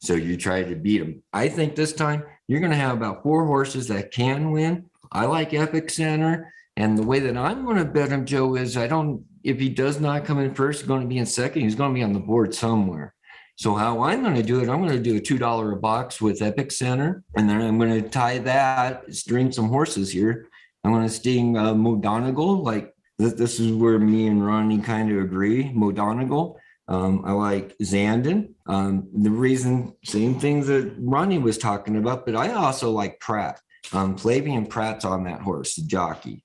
Speaker 3: So you try to beat them. I think this time you're going to have about 4 horses that can win. I like Epic Center. And the way that I'm going to bet him, Joe, is if he does not come in first, he's going to be in second. He's going to be on the board somewhere. So how I'm going to do it, I'm going to do a $2 a box with Epic Center. And then I'm going to tie that, string some horses here. I'm going to sting Modonegal. Like this is where me and Ronnie kind of agree. Modonegal. I like Zandon. The reason, same things that Ronnie was talking about, but I also like Pratt. Flavian Pratt's on that horse, the jockey.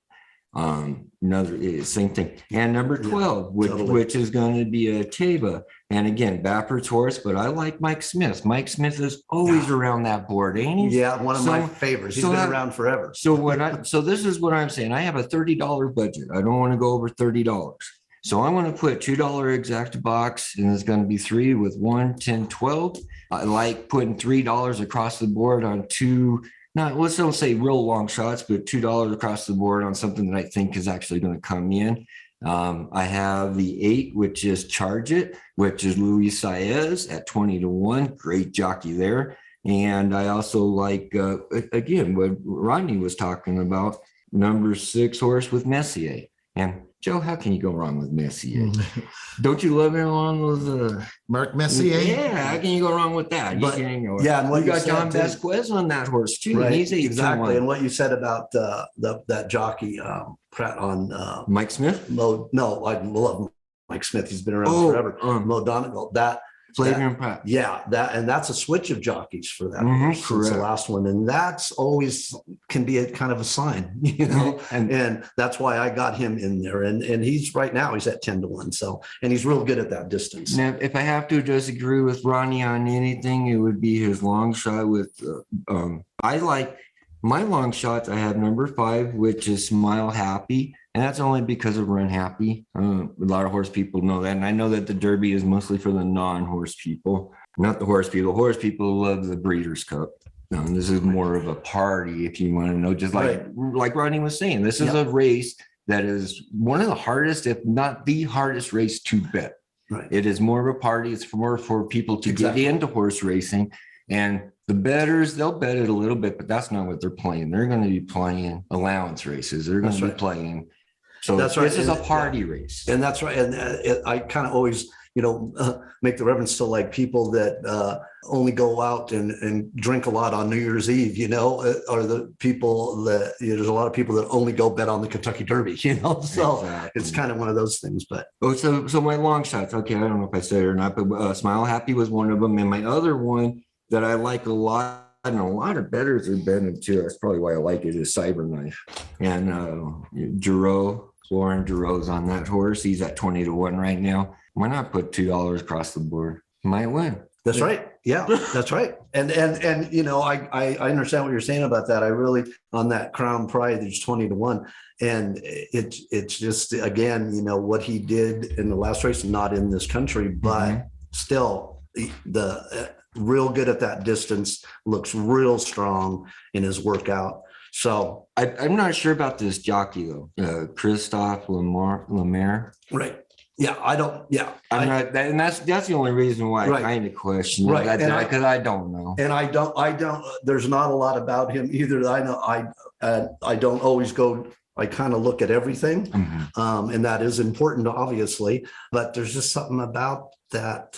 Speaker 3: Another same thing. And number 12, which is going to be a Taba. And again, Baffert's horse, but I like Mike Smith. Mike Smith is always around that board, ain't he?
Speaker 5: Yeah, one of my favorites. He's been around forever.
Speaker 3: So this is what I'm saying. I have a $30 budget. I don't want to go over $30. So I'm going to put $2 exact box, and it's going to be 3 with 1, 10, 12. I like putting $3 across the board on let's don't say real long shots, but $2 across the board on something that I think is actually going to come in. I have the 8, which is Charge It, which is Luis Saez at 20-1. Great jockey there. And I also like, again, what Ronnie was talking about, number 6 horse with Messier. And Joe, how can you go wrong with Messier? Don't you love him on those?
Speaker 2: Marc Messier?
Speaker 3: Yeah, how can you go wrong with that?
Speaker 5: But,
Speaker 3: and
Speaker 5: what
Speaker 3: you got John Vasquez on that horse too.
Speaker 5: Right,
Speaker 3: He's
Speaker 5: exactly. And what you said about that jockey Pratt on
Speaker 3: Mike Smith?
Speaker 5: No, I love Mike Smith. He's been around forever. Modonegal.
Speaker 3: Flavian Pratt.
Speaker 5: Yeah, that's a switch of jockeys for that.
Speaker 3: Correct.
Speaker 5: Since the last one, and that's always can be a kind of a sign, and that's why I got him in there. And he's right now he's at 10-1. So, and he's real good at that distance.
Speaker 3: Now, if I have to disagree with Ronnie on anything, it would be his long shot with. I like my long shots. I have number 5, which is Smile Happy. And that's only because of Run Happy. A lot of horse people know that. And I know that the Derby is mostly for the non-horse people, not the horse people. Horse people love the Breeders' Cup. This is more of a party, if you want to know, just like Ronnie was saying. This is a race that is one of the hardest, if not the hardest race to bet.
Speaker 5: Right.
Speaker 3: It is more of a party. It's more for people to get into horse racing. And the bettors, they'll bet it a little bit, but that's not what they're playing. They're going to be playing allowance races. They're going to be playing. So that's right. This is a party race.
Speaker 5: And that's right. And I kind of always, make the reference to like people that only go out and drink a lot on New Year's Eve, or the people that, there's a lot of people that only go bet on the Kentucky Derby, so it's kind of one of those things. But
Speaker 3: so my long shots, okay, I don't know if I said it or not, but Smile Happy was one of them. And my other one that I like a lot, and a lot of bettors are betting too. That's probably why I like it, is Cyberknife. And Lauren Giroux's on that horse. He's at 20-1 right now. Why not put $2 across the board? Might win.
Speaker 5: That's right. Yeah, that's right. And I understand what you're saying about that. I really, on that Crown Pride, there's 20-1. And it's just, again, what he did in the last race, not in this country, but still the real good at that distance, looks real strong in his workout. So
Speaker 3: I'm not sure about this jockey though. Christophe Lemaire.
Speaker 5: Right. Yeah, I don't. Yeah,
Speaker 3: I'm not, and that's the only reason why I kind of question it, because I don't know.
Speaker 5: And I don't. There's not a lot about him either. I know. I don't always go. I kind of look at everything, and that is important, obviously. But there's just something about that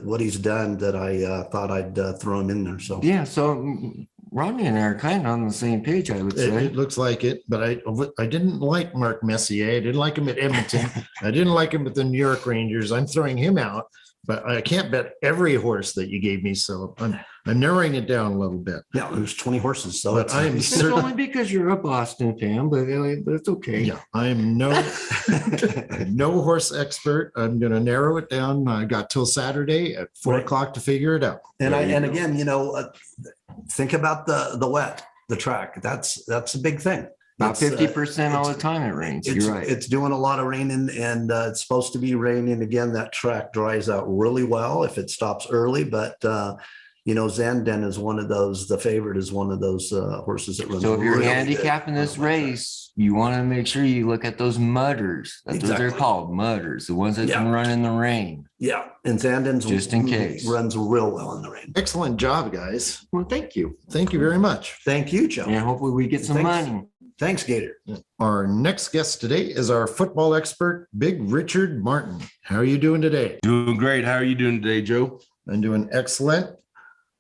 Speaker 5: what he's done that I thought I'd throw him in there. So
Speaker 3: yeah. So Ronnie and I are kind of on the same page, I would say.
Speaker 2: It looks like it, but I didn't like Marc Messier. I didn't like him at Edmonton. I didn't like him at the New York Rangers. I'm throwing him out, but I can't bet every horse that you gave me. So I'm narrowing it down a little bit.
Speaker 5: Yeah, there's 20 horses. So
Speaker 2: but I'm
Speaker 3: it's only because you're a Boston fan, but it's okay.
Speaker 2: Yeah, I am no horse expert. I'm going to narrow it down. I got till Saturday at 4 o'clock to figure it out.
Speaker 5: And again, think about the track. That's a big thing.
Speaker 3: About 50% all the time it rains. You're right.
Speaker 5: It's doing a lot of raining, and it's supposed to be raining again. That track dries out really well if it stops early. But Zandon is one of those. The favorite is one of those horses that runs.
Speaker 3: So if you're
Speaker 5: really
Speaker 3: handicapping this race, you want to make sure you look at those mudders. That's what they're called, mudders. The ones that can run in the rain.
Speaker 5: Yeah, and Zandon's
Speaker 3: just in case
Speaker 5: runs real well in the rain.
Speaker 2: Excellent job, guys.
Speaker 3: Well, thank you.
Speaker 2: Thank you very much.
Speaker 5: Thank you, Joe.
Speaker 3: And hopefully we get some money.
Speaker 5: Thanks, Gator.
Speaker 2: Our next guest today is our football expert, Big Richard Martin. How are you doing today?
Speaker 6: Doing great. How are you doing today, Joe?
Speaker 2: I'm doing excellent.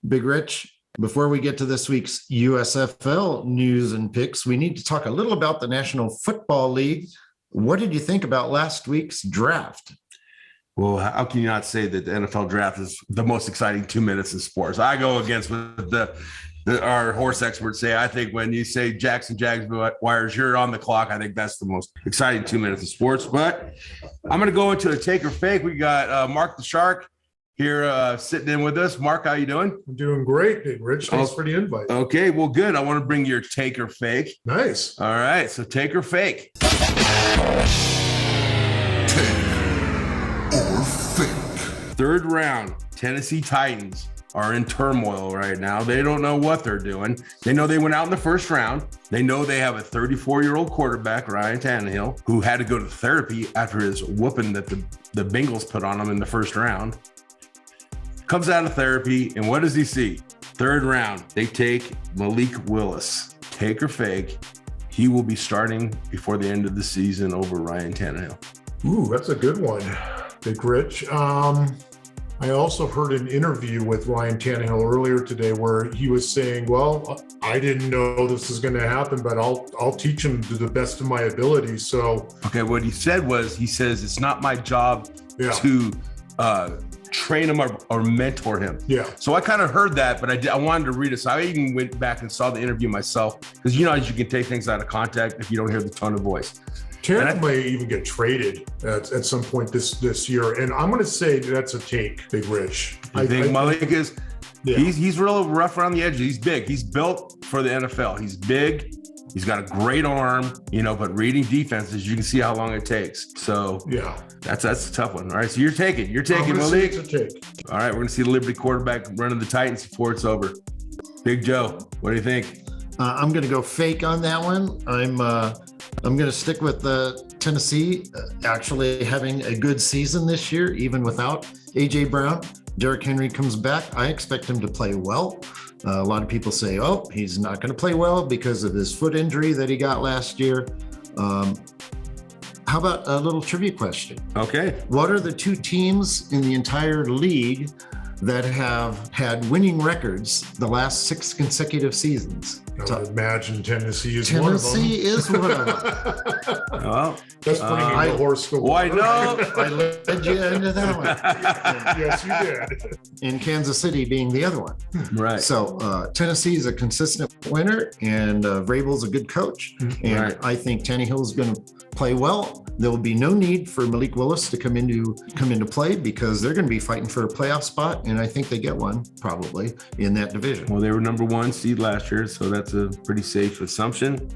Speaker 2: Big Rich, before we get to this week's USFL news and picks, we need to talk a little about the National Football League. What did you think about last week's draft?
Speaker 6: Well, how can you not say that the NFL draft is the most exciting 2 minutes in sports? I go against what our horse experts say. I think when you say Jackson Jaguars, you're on the clock. I think that's the most exciting 2 minutes of sports. But I'm going to go into a take or fake. We got Marc the Shark here sitting in with us. Marc, how you doing?
Speaker 4: I'm doing great, Big Rich. Thanks for the invite.
Speaker 6: Okay, well, good. I want to bring your take or fake.
Speaker 4: Nice.
Speaker 6: All right, so take or fake. Third round, Tennessee Titans are in turmoil right now. They don't know what they're doing. They know they went out in the first round. They know they have a 34-year-old quarterback, Ryan Tannehill, who had to go to therapy after his whooping that the Bengals put on him in the first round. Comes out of therapy, and what does he see? Third round, they take Malik Willis. Take or fake, he will be starting before the end of the season over Ryan Tannehill.
Speaker 4: Ooh, that's a good one, Big Rich. I also heard an interview with Ryan Tannehill earlier today where he was saying, well, I didn't know this was going to happen, but I'll teach him to the best of my ability. So,
Speaker 6: okay, what he said was, he says, it's not my job to train him or mentor him.
Speaker 4: Yeah.
Speaker 6: So I kind of heard that, but I wanted to read it. So I even went back and saw the interview myself, because you can take things out of context if you don't hear the tone of voice.
Speaker 4: Tannehill may even get traded at some point this year, and I'm going to say that's a take, Big Rich.
Speaker 6: I think Malik is. Yeah. He's real rough around the edges. He's big. He's built for the NFL. He's big. He's got a great arm, but reading defenses, you can see how long it takes. So
Speaker 4: yeah,
Speaker 6: that's a tough one. All right, so you're taking Malik.
Speaker 4: It's a take.
Speaker 6: All right, we're going to see the Liberty quarterback running the Titans before it's over. Big Joe, what do you think?
Speaker 2: I'm going to go fake on that one. I'm going to stick with Tennessee actually having a good season this year, even without A.J. Brown. Derrick Henry comes back. I expect him to play well. A lot of people say, oh, he's not going to play well because of his foot injury that he got last year. How about a little trivia question?
Speaker 6: Okay.
Speaker 2: What are the two teams in the entire league that have had winning records the last 6 consecutive seasons.
Speaker 4: I would imagine Tennessee is one of them.
Speaker 2: Tennessee is one of them.
Speaker 6: Well,
Speaker 4: That's bringing the horse to
Speaker 6: why
Speaker 4: water.
Speaker 6: no?
Speaker 2: I led you into that one.
Speaker 4: Yes, you did.
Speaker 2: And Kansas City being the other one.
Speaker 6: Right.
Speaker 2: So Tennessee is a consistent winner, and Vrabel's a good coach. And
Speaker 6: Right.
Speaker 2: I think Tannehill is going to play well. There will be no need for Malik Willis to come into play because they're going to be fighting for a playoff spot, and I think they get one probably in that division.
Speaker 6: Well, they were number 1 seed last year, so that's a pretty safe assumption.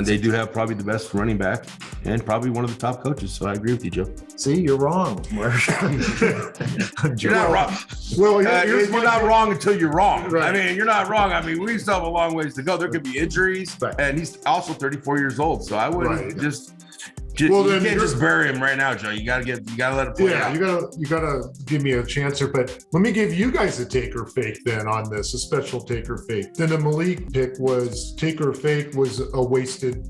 Speaker 6: They do have probably the best running back and probably one of the top coaches. So I agree with you, Joe.
Speaker 2: See, you're wrong, Marc.
Speaker 6: You're not wrong.
Speaker 4: Well, here's
Speaker 6: You're not wrong until you're wrong.
Speaker 4: Right.
Speaker 6: I mean, you're not wrong. I mean, we still have a long ways to go. There could be injuries,
Speaker 2: Right.
Speaker 6: and he's also 34 years old. So I wouldn't
Speaker 4: Right.
Speaker 6: just
Speaker 4: Well,
Speaker 6: you
Speaker 4: then
Speaker 6: can't
Speaker 4: you're-
Speaker 6: just bury him right now, Joe. You gotta let it play
Speaker 4: Yeah,
Speaker 6: out.
Speaker 4: you gotta give me a chance here, but let me give you guys a take or fake then on this, a special take or fake. Then the Malik pick was take or fake was a wasted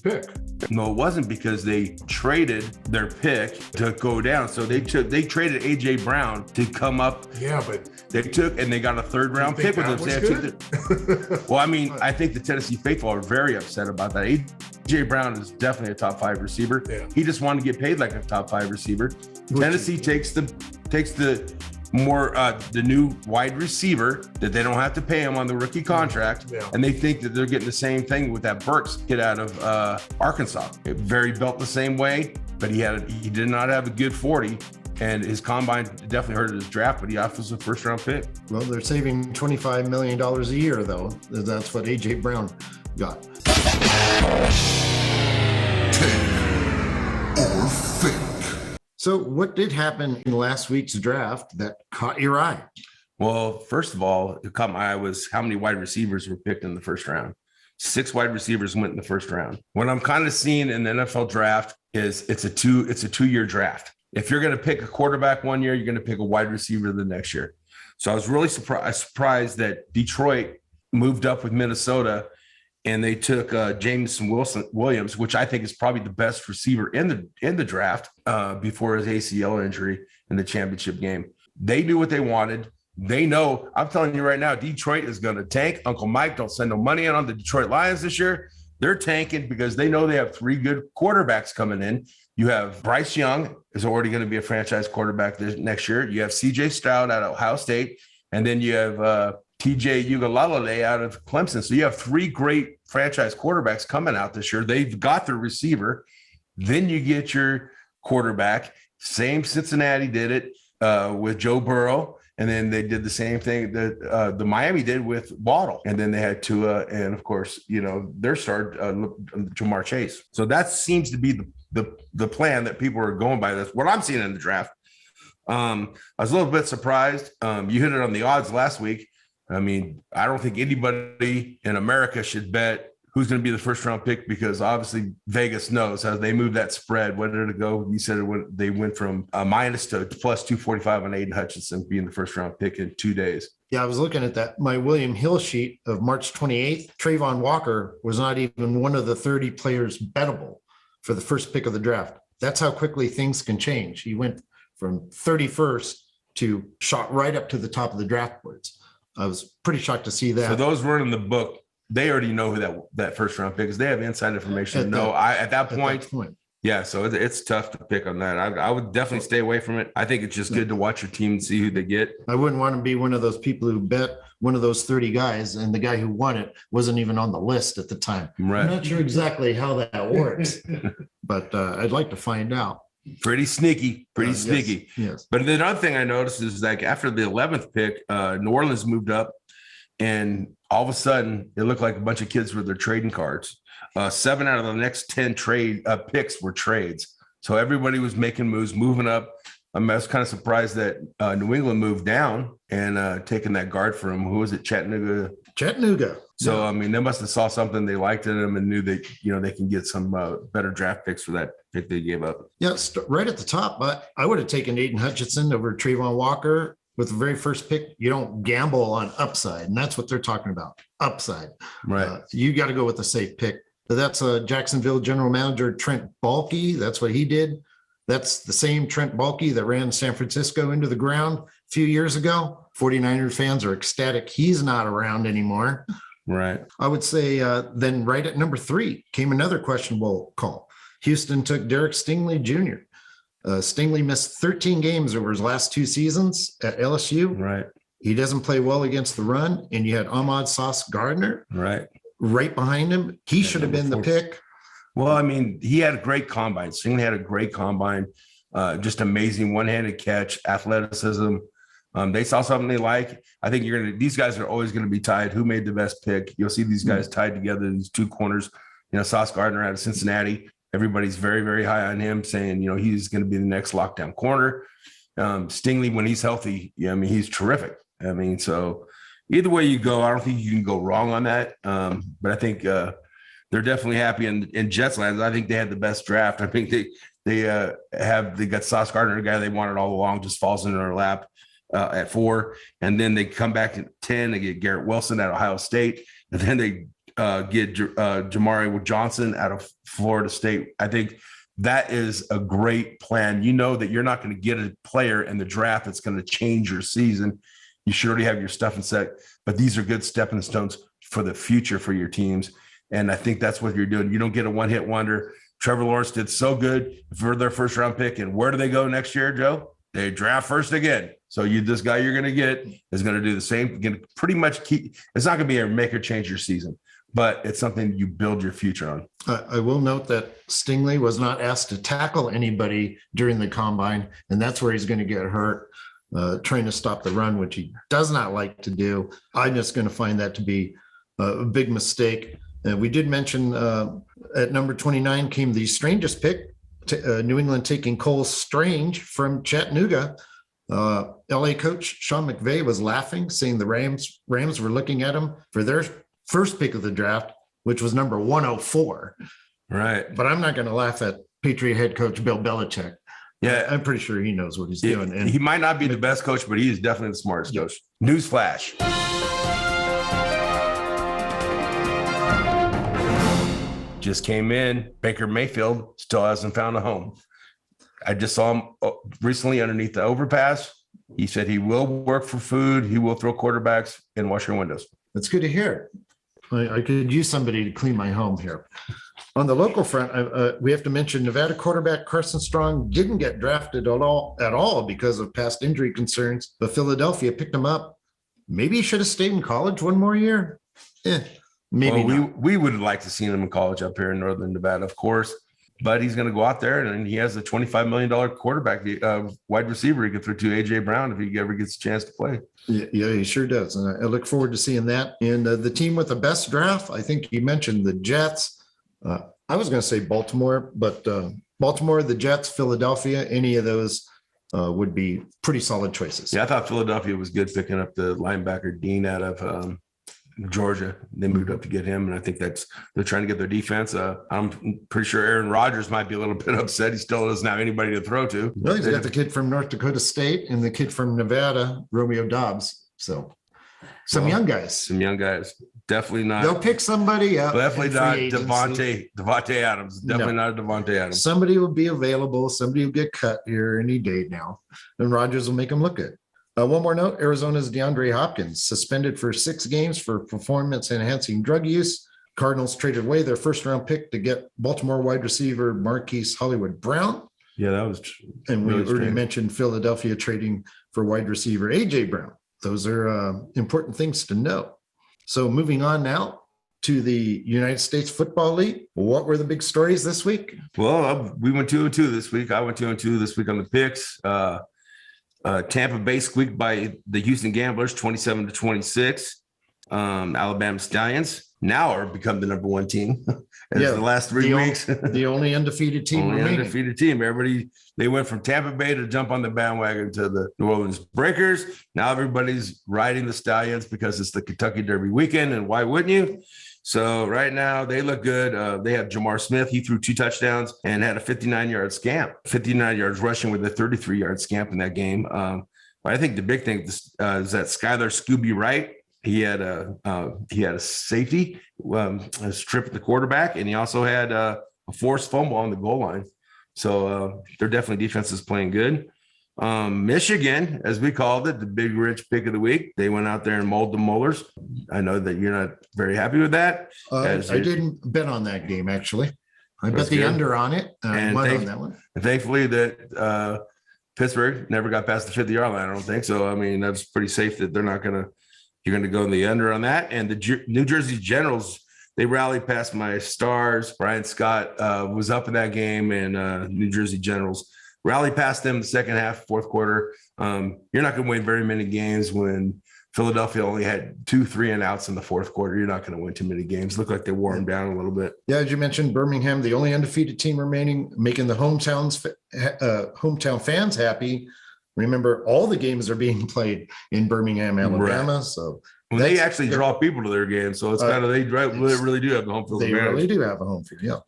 Speaker 4: pick.
Speaker 6: No, it wasn't because they traded their pick to go down. So they traded AJ Brown to come up.
Speaker 4: Yeah, but
Speaker 6: They took and they got a 3rd round
Speaker 4: think
Speaker 6: pick with
Speaker 4: that
Speaker 6: them.
Speaker 4: was
Speaker 6: So they took well, I mean, I think the Tennessee faithful are very upset about that. AJ Brown is definitely a top 5 receiver.
Speaker 4: Yeah.
Speaker 6: He just wanted to get paid like a top 5 receiver. Tennessee takes the more the new wide receiver that they don't have to pay him on the rookie contract,
Speaker 4: Yeah.
Speaker 6: and they think that they're getting the same thing with that Burks kid out of Arkansas. Very built the same way, but he did not have a good 40, and his combine definitely hurt his draft, but he offers a 1st round pick.
Speaker 2: Well, they're saving $25 million a year, though. That's what AJ Brown got.
Speaker 7: Or fake.
Speaker 2: So what did happen in last week's draft that caught your eye?
Speaker 6: Well, first of all, it caught my eye was how many wide receivers were picked in the 1st round. 6 wide receivers went in the 1st round. What I'm kind of seeing in the NFL draft is it's a 2-year draft. If you're going to pick a quarterback one year, you're going to pick a wide receiver the next year. So I was really surprised that Detroit moved up with Minnesota and they took Jameson Williams, which I think is probably the best receiver in the draft before his ACL injury in the championship game. They knew what they wanted. They know, I'm telling you right now, Detroit is going to tank. Uncle Mike, don't send no money in on the Detroit Lions this year. They're tanking because they know they have 3 good quarterbacks coming in. You have Bryce Young is already going to be a franchise quarterback next year. You have CJ Stroud out of Ohio State. And then you have TJ Uiagalelei out of Clemson. So you have 3 great franchise quarterbacks coming out this year. They've got their receiver. Then you get your quarterback. Same Cincinnati did it with Joe Burrow. And then they did the same thing that the Miami did with Waddle. And then they had Tua and, of course, their star, Jamar Chase. So that seems to be the plan that people are going by. That's what I'm seeing in the draft. I was a little bit surprised. You hit it on the odds last week. I mean, I don't think anybody in America should bet who's going to be the 1st round pick because obviously Vegas knows how they move that spread. Where did it go? You said they went from minus to plus 245 on Aiden Hutchinson being the 1st round pick in 2 days.
Speaker 2: Yeah, I was looking at that. My William Hill sheet of March 28th, Trayvon Walker was not even one of the 30 players bettable for the 1st pick of the draft. That's how quickly things can change. He went from 31st to shot right up to the top of the draft boards. I was pretty shocked to see that.
Speaker 6: So those running the book, they already know who that 1st round pick is. They have inside information to know. At that point, yeah. So it's tough to pick on that. I would definitely stay away from it. I think it's just good to watch your team and see who they get.
Speaker 2: I wouldn't want to be one of those people who bet one of those 30 guys and the guy who won it wasn't even on the list at the time.
Speaker 6: Right.
Speaker 2: I'm not sure exactly how that works, but I'd like to find out.
Speaker 6: Pretty sneaky.
Speaker 2: Yes.
Speaker 6: But the other thing I noticed is like after the 11th pick, New Orleans moved up and all of a sudden it looked like a bunch of kids with their trading cards. 7 out of the next 10 picks were trades. So everybody was making moves, moving up. I was kind of surprised that New England moved down and taking that guard from who was it? Chattanooga. So,
Speaker 2: Yeah.
Speaker 6: I mean, they must have saw something they liked in him and knew that, they can get some better draft picks for that pick they gave up.
Speaker 2: Yeah, right at the top, but I would have taken Aiden Hutchinson over Trayvon Walker with the very 1st pick. You don't gamble on upside, and that's what they're talking about, upside.
Speaker 6: Right.
Speaker 2: You got to go with the safe pick. So that's Jacksonville general manager Trent Baalke. That's what he did. That's the same Trent Baalke that ran San Francisco into the ground few years ago. 49er fans are ecstatic he's not around anymore.
Speaker 6: Right.
Speaker 2: I would say then right at number 3 came another questionable call. Houston took Derek Stingley Jr. Stingley missed 13 games over his last 2 seasons at LSU.
Speaker 6: Right.
Speaker 2: He doesn't play well against the run, and you had Ahmad Sauce Gardner right behind him. He should have been the pick.
Speaker 6: Well, I mean, he had a great combine. Stingley had a great combine, just amazing one-handed catch, athleticism. They saw something they like. I think these guys are always going to be tied. Who made the best pick? You'll see these guys tied together, these 2 corners. Sauce Gardner out of Cincinnati. Everybody's very, very high on him, saying, he's going to be the next lockdown corner. Stingley, when he's healthy, he's terrific. So either way you go, I don't think you can go wrong on that. But I think they're definitely happy in Jets land. I think they had the best draft. I think they got Sauce Gardner, a guy they wanted all along, just falls into their lap at 4. And then they come back at 10. They get Garrett Wilson at Ohio State. And then they get Jamari Johnson out of Florida State. I think that is a great plan. You know that you're not going to get a player in the draft that's going to change your season. You should already have your stuff in set, but these are good stepping stones for the future for your teams. And I think that's what you're doing. You don't get a one-hit wonder. Trevor Lawrence did so good for their first-round pick. And where do they go next year, Joe? They draft first again. So this guy you're going to get is going to do the same. Pretty much it's not going to be a make or change your season, but it's something you build your future on.
Speaker 2: I will note that Stingley was not asked to tackle anybody during the combine, and that's where he's going to get hurt, trying to stop the run, which he does not like to do. I'm just going to find that to be a big mistake. We did mention at number 29 came the strangest pick, New England taking Cole Strange from Chattanooga. LA coach Sean McVay was laughing, saying the Rams were looking at him for their first pick of the draft, which was number 104.
Speaker 6: Right.
Speaker 2: But I'm not going to laugh at Patriot head coach Bill Belichick.
Speaker 6: Yeah.
Speaker 2: I'm pretty sure he knows what he's doing. And
Speaker 6: he might not be the best coach, but he is definitely the smartest coach. Newsflash. Just came in. Baker Mayfield still hasn't found a home. I just saw him recently underneath the overpass. He said he will work for food. He will throw quarterbacks and wash your windows.
Speaker 2: That's good to hear. I could use somebody to clean my home here. On the local front, we have to mention Nevada quarterback Carson Strong didn't get drafted at all because of past injury concerns, but Philadelphia picked him up. Maybe he should have stayed in college one more year. Maybe not.
Speaker 6: We would like to see him in college up here in Northern Nevada, of course, but he's going to go out there and he has a $25 million quarterback wide receiver he could throw to AJ Brown if he ever gets a chance to play.
Speaker 2: Yeah, he sure does. And I look forward to seeing that. And the team with the best draft, I think you mentioned the Jets. I was going to say Baltimore, but Baltimore, the Jets, Philadelphia, any of those would be pretty solid choices.
Speaker 6: Yeah, I thought Philadelphia was good picking up the linebacker Dean out of Georgia. They moved up to get him, and I think they're trying to get their defense. I'm pretty sure Aaron Rodgers might be a little bit upset. He still doesn't have anybody to throw to.
Speaker 2: Well, he's got the kid from North Dakota State and the kid from Nevada, Romeo Dobbs. So some young guys. Definitely not.
Speaker 6: They'll pick somebody up.
Speaker 2: Definitely not
Speaker 6: Devontae Adams. Definitely not Devontae Adams.
Speaker 2: Somebody will be available. Somebody will get cut here any day now, and Rodgers will make them look good. One more note, Arizona's DeAndre Hopkins suspended for 6 games for performance-enhancing drug use. Cardinals traded away their first-round pick to get Baltimore wide receiver Marquise Hollywood Brown.
Speaker 6: Yeah, that was
Speaker 2: and we already mentioned Philadelphia trading for wide receiver A.J. Brown. Those are important things to know. So moving on now to the United States Football League. What were the big stories this week?
Speaker 6: Well, we went 2-2 this week. I went 2-2 this week on the picks. Tampa Bay squeaked by the Houston Gamblers 27-26. Alabama Stallions now are become the number 1 team the last 3 weeks.
Speaker 2: The only undefeated team remaining.
Speaker 6: Undefeated team. They went from Tampa Bay to jump on the bandwagon to the New Orleans Breakers. Now everybody's riding the Stallions because it's the Kentucky Derby weekend, and why wouldn't you? So right now they look good. They have Jamar Smith. He threw 2 touchdowns and had a 59-yard scamp, 59 yards rushing with a 33-yard scamp in that game. But I think the big thing is that Skylar Scooby Wright, he had a safety, a strip at the quarterback, and he also had a forced fumble on the goal line. So their defense is playing good. Michigan, as we called it, the big rich pick of the week. They went out there and mauled the Molars. I know that you're not very happy with that.
Speaker 2: I didn't bet on that game, actually. I bet the
Speaker 6: good.
Speaker 2: under on it. I won on that one.
Speaker 6: Thankfully that Pittsburgh never got past the 50-yard line, I don't think. So, I mean, that's pretty safe that you're going to go in the under on that. And the New Jersey Generals, they rallied past my Stars. Brian Scott was up in that game, and New Jersey Generals rallied past them the second half, fourth quarter. You're not going to win very many games when Philadelphia only had 2 3-and-outs in the fourth quarter. You're not going to win too many games. Look like they wore them down a little bit.
Speaker 2: Yeah, as you mentioned, Birmingham, the only undefeated team remaining, making the hometown fans happy. Remember, all the games are being played in Birmingham, Alabama.
Speaker 6: Right.
Speaker 2: So
Speaker 6: they actually draw people to their games. So it's kind of they really do have the home field
Speaker 2: advantage. They really do have a home field, yeah.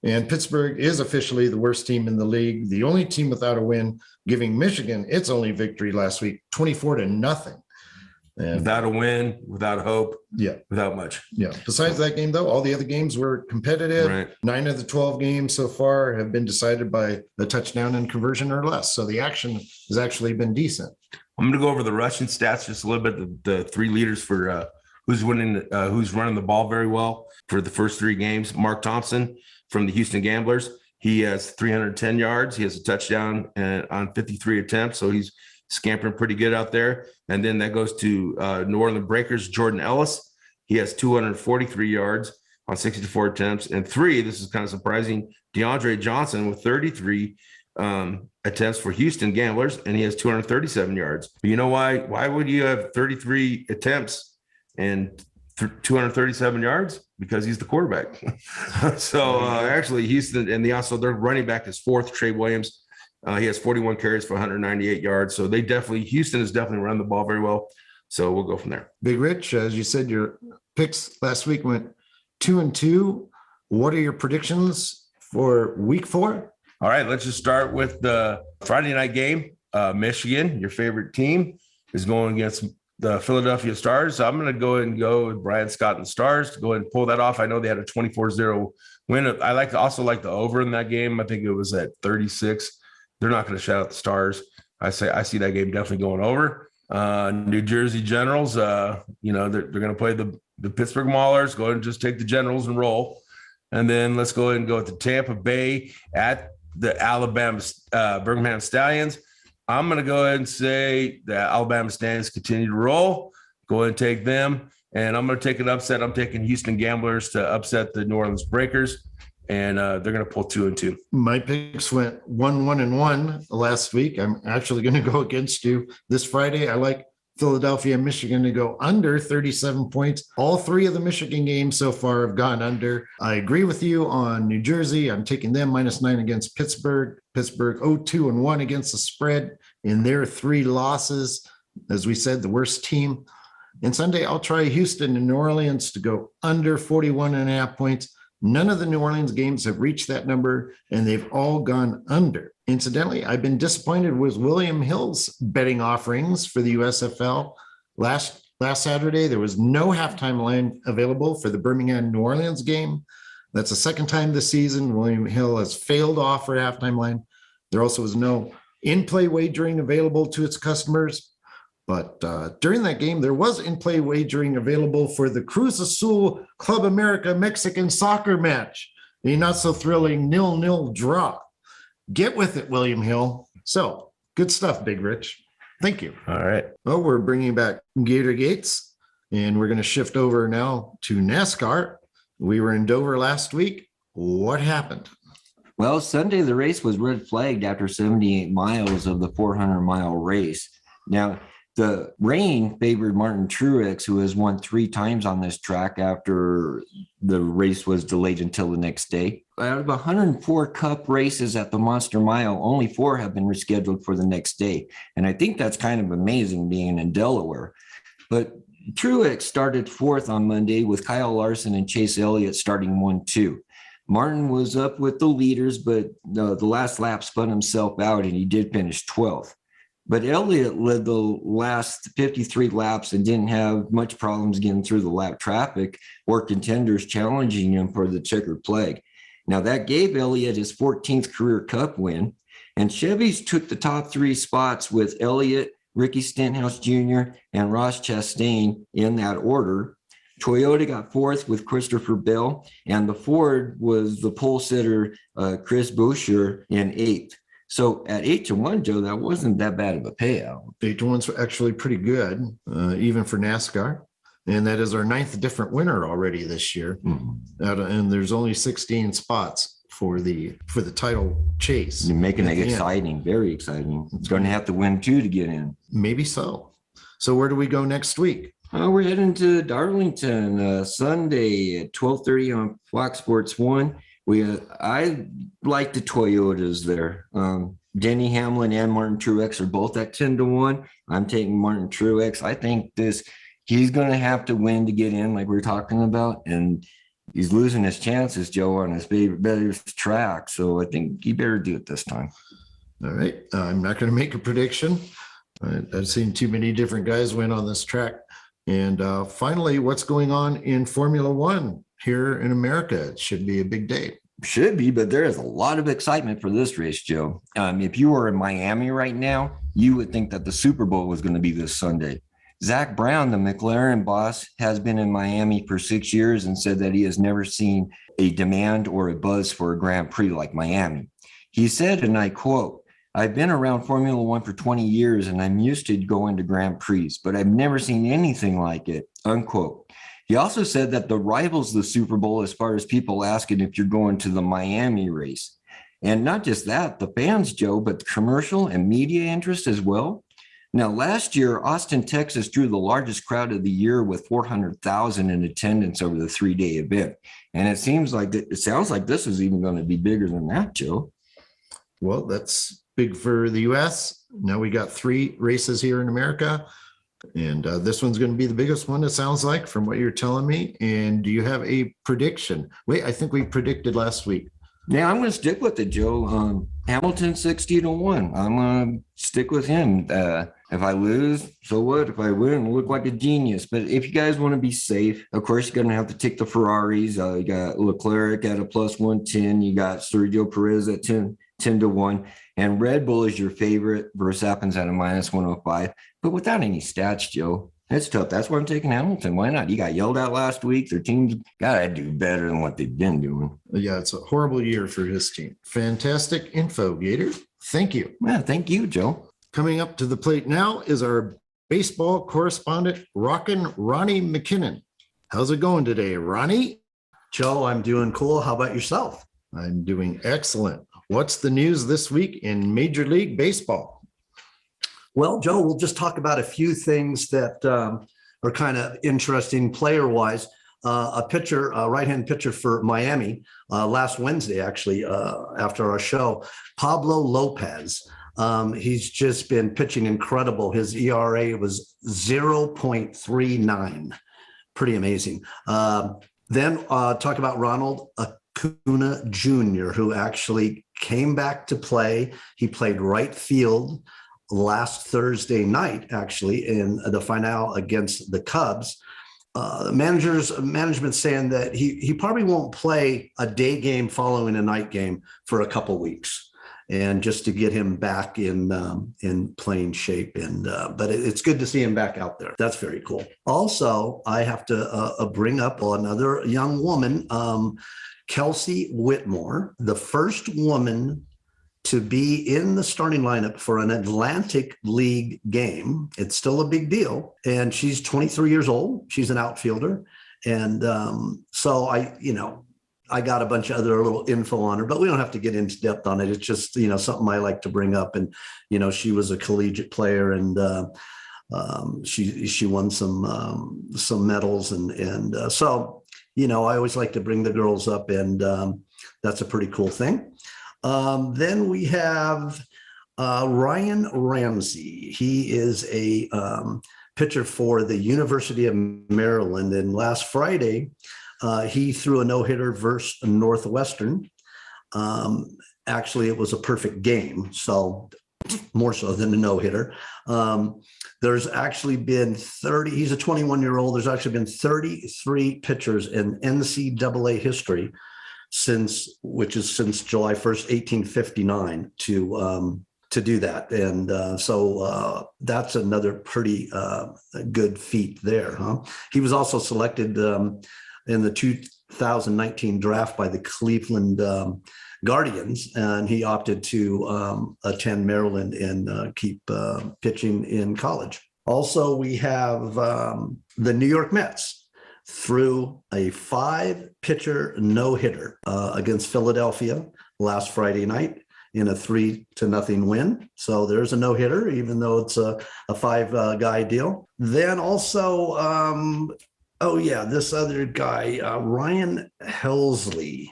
Speaker 2: And Pittsburgh is officially the worst team in the league, the only team without a win, giving Michigan its only victory last week, 24-0. And
Speaker 6: without a win, without hope, without much.
Speaker 2: Yeah. Besides that game, though, all the other games were competitive.
Speaker 6: Right.
Speaker 2: 9 of the 12 games so far have been decided by a touchdown and conversion or less. So the action has actually been decent.
Speaker 6: I'm going to go over the rushing stats just a little bit. The 3 leaders for who's running the ball very well for the first 3 games. Marc Thompson from the Houston Gamblers. He has 310 yards. He has a touchdown on 53 attempts. So he's scampering pretty good out there. And then that goes to New Orleans Breakers, Jordan Ellis. He has 243 yards on 64 attempts. And 3, this is kind of surprising, DeAndre Johnson with 33 attempts for Houston Gamblers, and he has 237 yards. But you know why? Why would you have 33 attempts and 237 yards? Because he's the quarterback. So actually Houston, and their running back is 4th, Trey Williams. He has 41 carries for 198 yards. So Houston has definitely run the ball very well. So we'll go from there.
Speaker 2: Big Rich, as you said, your picks last week went 2-2. What are your predictions for week 4?
Speaker 6: All right, let's just start with the Friday night game. Michigan, your favorite team, is going against the Philadelphia Stars. So I'm going to go ahead and go with Brian Scott and the Stars to go ahead and pull that off. I know they had a 24-0 win. I also like the over in that game. I think it was at 36. They're not going to shout out the Stars. I see that game definitely going over. New Jersey Generals, they're going to play the Pittsburgh Maulers. Go ahead and just take the Generals and roll. And then let's go ahead and go to Tampa Bay at the Alabama Birmingham Stallions. I'm going to go ahead and say the Alabama Stallions continue to roll. Go ahead and take them. And I'm going to take an upset. I'm taking Houston Gamblers to upset the New Orleans Breakers. And they're going to pull 2-2.
Speaker 2: My picks went 1-1-1 last week. I'm actually going to go against you this Friday. I like Philadelphia, Michigan to go under 37 points. All 3 of the Michigan games so far have gone under. I agree with you on New Jersey. I'm taking them -9 against Pittsburgh. Pittsburgh 0-2-1 against the spread in their 3 losses. As we said, the worst team. And Sunday, I'll try Houston and New Orleans to go under 41.5 points. None of the New Orleans games have reached that number, and they've all gone under. Incidentally, I've been disappointed with William Hill's betting offerings for the USFL. Last Saturday, there was no halftime line available for the Birmingham New Orleans game. That's the second time this season William Hill has failed to offer a halftime line. There also was no in-play wagering available to its customers. But during that game, there was in-play wagering available for the Cruz Azul Club America Mexican soccer match, a not-so-thrilling 0-0 draw. Get with it, William Hill. So, good stuff, Big Rich. Thank you.
Speaker 6: All right.
Speaker 2: Well, we're bringing back Gator Gates, and we're going to shift over now to NASCAR. We were in Dover last week. What happened?
Speaker 3: Well, Sunday, the race was red flagged after 78 miles of the 400-mile race. Now, the rain favored Martin Truex, who has won 3 times on this track after the race was delayed until the next day. Out of 104 Cup races at the Monster Mile, only 4 have been rescheduled for the next day. And I think that's kind of amazing being in Delaware. But Truex started 4th on Monday with Kyle Larson and Chase Elliott starting 1-2. Martin was up with the leaders, but the last lap spun himself out and he did finish 12th. But Elliott led the last 53 laps and didn't have much problems getting through the lap traffic or contenders challenging him for the checkered flag. Now, that gave Elliott his 14th career Cup win. And Chevy's took the top 3 spots with Elliott, Ricky Stenhouse Jr., and Ross Chastain in that order. Toyota got 4th with Christopher Bell, and the Ford was the pole sitter, Chris Buescher, in 8th. So at 8-1, Joe, that wasn't that bad of a payout.
Speaker 2: 8-1's actually pretty good, even for NASCAR. And that is our 9th different winner already this year. And there's only 16 spots for the title chase.
Speaker 3: You're making it exciting, very exciting. It's going to have to win 2 to get in.
Speaker 2: Maybe so. So where do we go next week?
Speaker 3: We're heading to Darlington Sunday at 12:30 on Fox Sports 1. I like the Toyotas there. Denny Hamlin and Martin Truex are both at 10-1. I'm taking Martin Truex. I think he's going to have to win to get in, like we were talking about, and he's losing his chances, Joe, on his better track. So I think he better do it this time.
Speaker 2: All right. I'm not going to make a prediction. I've seen too many different guys win on this track. And finally, what's going on in Formula One here in America? It should be a big day.
Speaker 3: Should be, but there is a lot of excitement for this race, Joe. If you were in Miami right now, you would think that the Super Bowl was going to be this Sunday. Zach Brown, the McLaren boss, has been in Miami for 6 years and said that he has never seen a demand or a buzz for a Grand Prix like Miami. He said, and I quote, "I've been around Formula One for 20 years and I'm used to going to Grand Prix, but I've never seen anything like it," unquote. He also said that the rivals the Super Bowl as far as people asking if you're going to the Miami race. And not just that, the fans, Joe, but the commercial and media interest as well. Now, last year, Austin, Texas drew the largest crowd of the year with 400,000 in attendance over the 3-day event. And it sounds like this is even going to be bigger than that, Joe.
Speaker 2: Well, that's big for the U.S. Now we got 3 races here in America. And this one's going to be the biggest one, it sounds like, from what you're telling me. And do you have a prediction? Wait, I think we predicted last week.
Speaker 3: Yeah, I'm going to stick with it, Joe. Hamilton 60-1. I'm going to stick with him. If I lose, so what? If I win, I look like a genius. But if you guys want to be safe, of course, you're going to have to take the Ferraris. You got Leclerc at a +110. You got Sergio Perez at 10-1. And Red Bull is your favorite. Verstappen's at a -105. But without any stats, Joe, that's tough. That's why I'm taking Hamilton. Why not? You got yelled at last week. Their team's got to do better than what they've been doing.
Speaker 2: Yeah, it's a horrible year for his team. Fantastic info, Gator. Thank you.
Speaker 3: Yeah, thank you, Joe.
Speaker 2: Coming up to the plate now is our baseball correspondent, Rockin' Ronnie McKinnon. How's it going today, Ronnie?
Speaker 5: Joe, I'm doing cool. How about yourself?
Speaker 2: I'm doing excellent. What's the news this week in Major League Baseball?
Speaker 5: Well, Joe, we'll just talk about a few things that are kind of interesting player-wise. A right-hand pitcher for Miami last Wednesday, actually, after our show, Pablo Lopez. He's just been pitching incredible. His ERA was 0.39. Pretty amazing. Then talk about Ronald Acuna Jr., who actually came back to play. He played right field last Thursday night, actually, in the finale against the Cubs. Management saying that he probably won't play a day game following a night game for a couple weeks, and just to get him back in playing shape. But it's good to see him back out there. That's very cool. Also, I have to bring up another young woman, Kelsey Whitmore, the first woman to be in the starting lineup for an Atlantic League game. It's still a big deal. And she's 23 years old. She's an outfielder. And so I got a bunch of other little info on her, but we don't have to get into depth on it. It's just, something I like to bring up. And, she was a collegiate player, and she won some medals. And so, I always like to bring the girls up, and that's a pretty cool thing. Then we have Ryan Ramsey. He is a pitcher for the University of Maryland. And last Friday, he threw a no-hitter versus Northwestern. Actually, it was a perfect game, so more so than a no-hitter. There's actually been he's a 21-year-old. There's actually been 33 pitchers in NCAA history which is since July 1st, 1859 to do that. And so that's another pretty good feat there, huh? He was also selected in the 2019 draft by the Cleveland Guardians, and he opted to attend Maryland and keep pitching in college. Also, we have the New York Mets threw a 5-pitcher no-hitter against Philadelphia last Friday night in a 3-0 win. So there's a no-hitter, even though it's a 5-guy deal. Then also, this other guy, Ryan Helsley,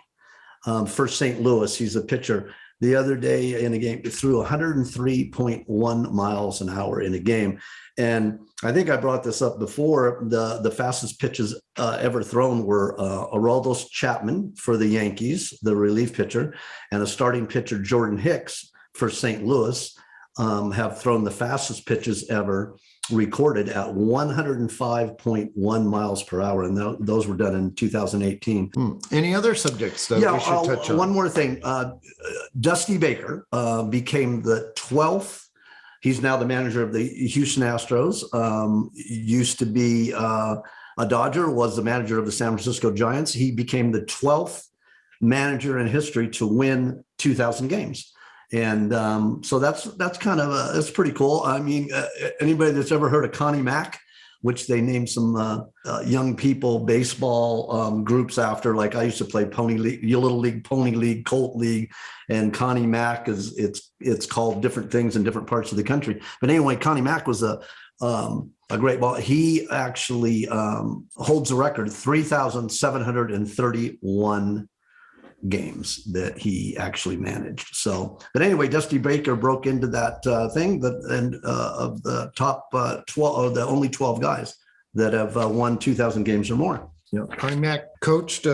Speaker 5: for St. Louis. He's a pitcher. The other day in a game, threw 103.1 miles an hour in a game. And I think I brought this up before. The fastest pitches ever thrown were Aroldis Chapman for the Yankees, the relief pitcher, and a starting pitcher, Jordan Hicks for St. Louis, have thrown the fastest pitches ever recorded at 105.1 miles per hour. And those were done in 2018.
Speaker 2: Any other subjects that we should touch on?
Speaker 5: One more thing. Dusty Baker became the 12th. He's now the manager of the Houston Astros. Used to be a Dodger, was the manager of the San Francisco Giants. He became the 12th manager in history to win 2,000 games. And so that's kind of that's pretty cool. I mean, anybody that's ever heard of Connie Mack, which they named some young people baseball groups after, like I used to play Pony League, Little League, Pony League, Colt League, and Connie Mack it's called different things in different parts of the country. But anyway, Connie Mack was a great ball. He actually holds the record, 3,731 games that he actually managed. So, but anyway, Dusty Baker broke into that thing of the top 12, or the only 12 guys that have won 2,000 games or more.
Speaker 2: Yeah, Connie Mack coached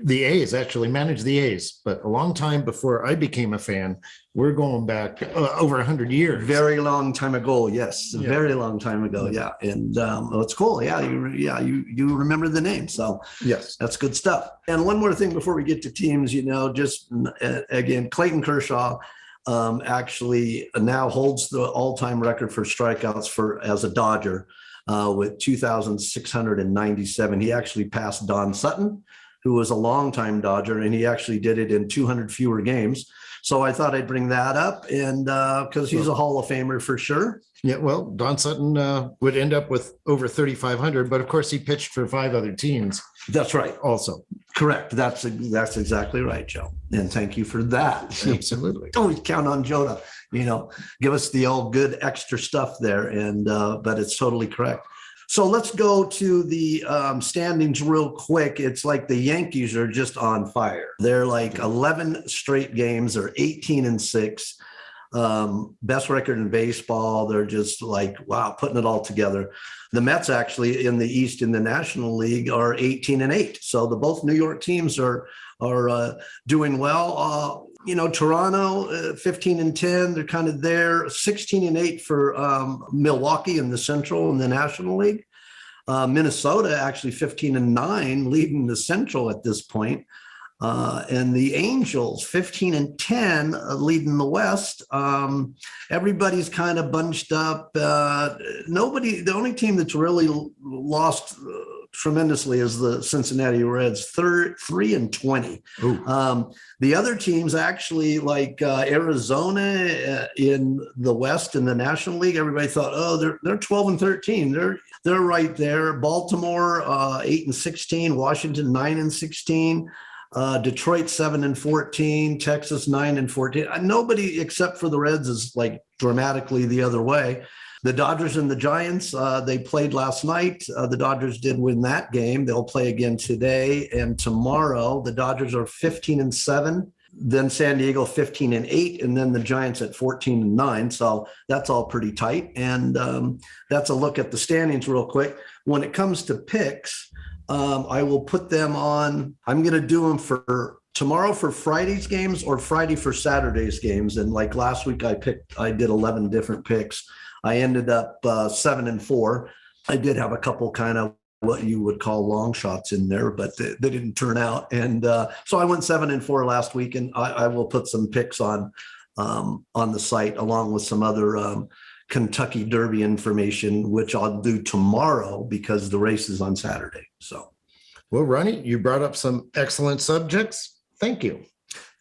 Speaker 2: the A's, actually managed the A's, but a long time before I became a fan. We're going back over 100 years.
Speaker 5: Very long time ago. Yes, yeah. Very long time ago. Yeah, and it's cool. Yeah, you remember the name, so
Speaker 2: yes,
Speaker 5: that's good stuff. And one more thing before we get to teams, just again, Clayton Kershaw actually now holds the all-time record for strikeouts as a Dodger with 2,697. He actually passed Don Sutton, who was a longtime Dodger, and he actually did it in 200 fewer games. So I thought I'd bring that up, and because he's a Hall of Famer for sure.
Speaker 2: Yeah, well, Don Sutton would end up with over 3,500, but of course he pitched for 5 other teams.
Speaker 5: That's right.
Speaker 2: Also,
Speaker 5: correct. That's exactly right, Joe. And thank you for that.
Speaker 2: Absolutely.
Speaker 5: Always count on Joe to, give us the old good extra stuff there, and but it's totally correct. So let's go to the standings real quick. It's like the Yankees are just on fire. They're like 11 straight games. They're 18-6. Best record in baseball. They're just like, wow, putting it all together. The Mets actually in the East in the National League are 18-8. So both New York teams are doing well. Toronto 15-10. They're kind of there. 16-8 for Milwaukee in the Central and the National League. Minnesota actually 15-9, leading the Central at this point. And the Angels 15-10, leading the West. Everybody's kind of bunched up. The only team that's really lost tremendously is the Cincinnati Reds, 3-20. The other teams actually, like Arizona in the West in the National League, everybody thought, they're 12-13. They're right there. Baltimore 8-16, Washington 9-16. Detroit 7-14, Texas 9-14. Nobody except for the Reds is like dramatically the other way. The Dodgers and the Giants, they played last night. The Dodgers did win that game. They'll play again today and tomorrow. The Dodgers are 15-7, then San Diego 15-8, and then the Giants at 14-9. So that's all pretty tight. And that's a look at the standings real quick. When it comes to picks, I will put them on. I'm going to do them for tomorrow for Friday's games or Friday for Saturday's games. And like last week, I did 11 different picks. I ended up 7-4. I did have a couple kind of what you would call long shots in there, but they didn't turn out. And so I went 7-4 last week, and I will put some picks on the site along with some other Kentucky Derby information, which I'll do tomorrow because the race is on Saturday. So,
Speaker 2: Well, Ronnie, you brought up some excellent subjects. Thank you.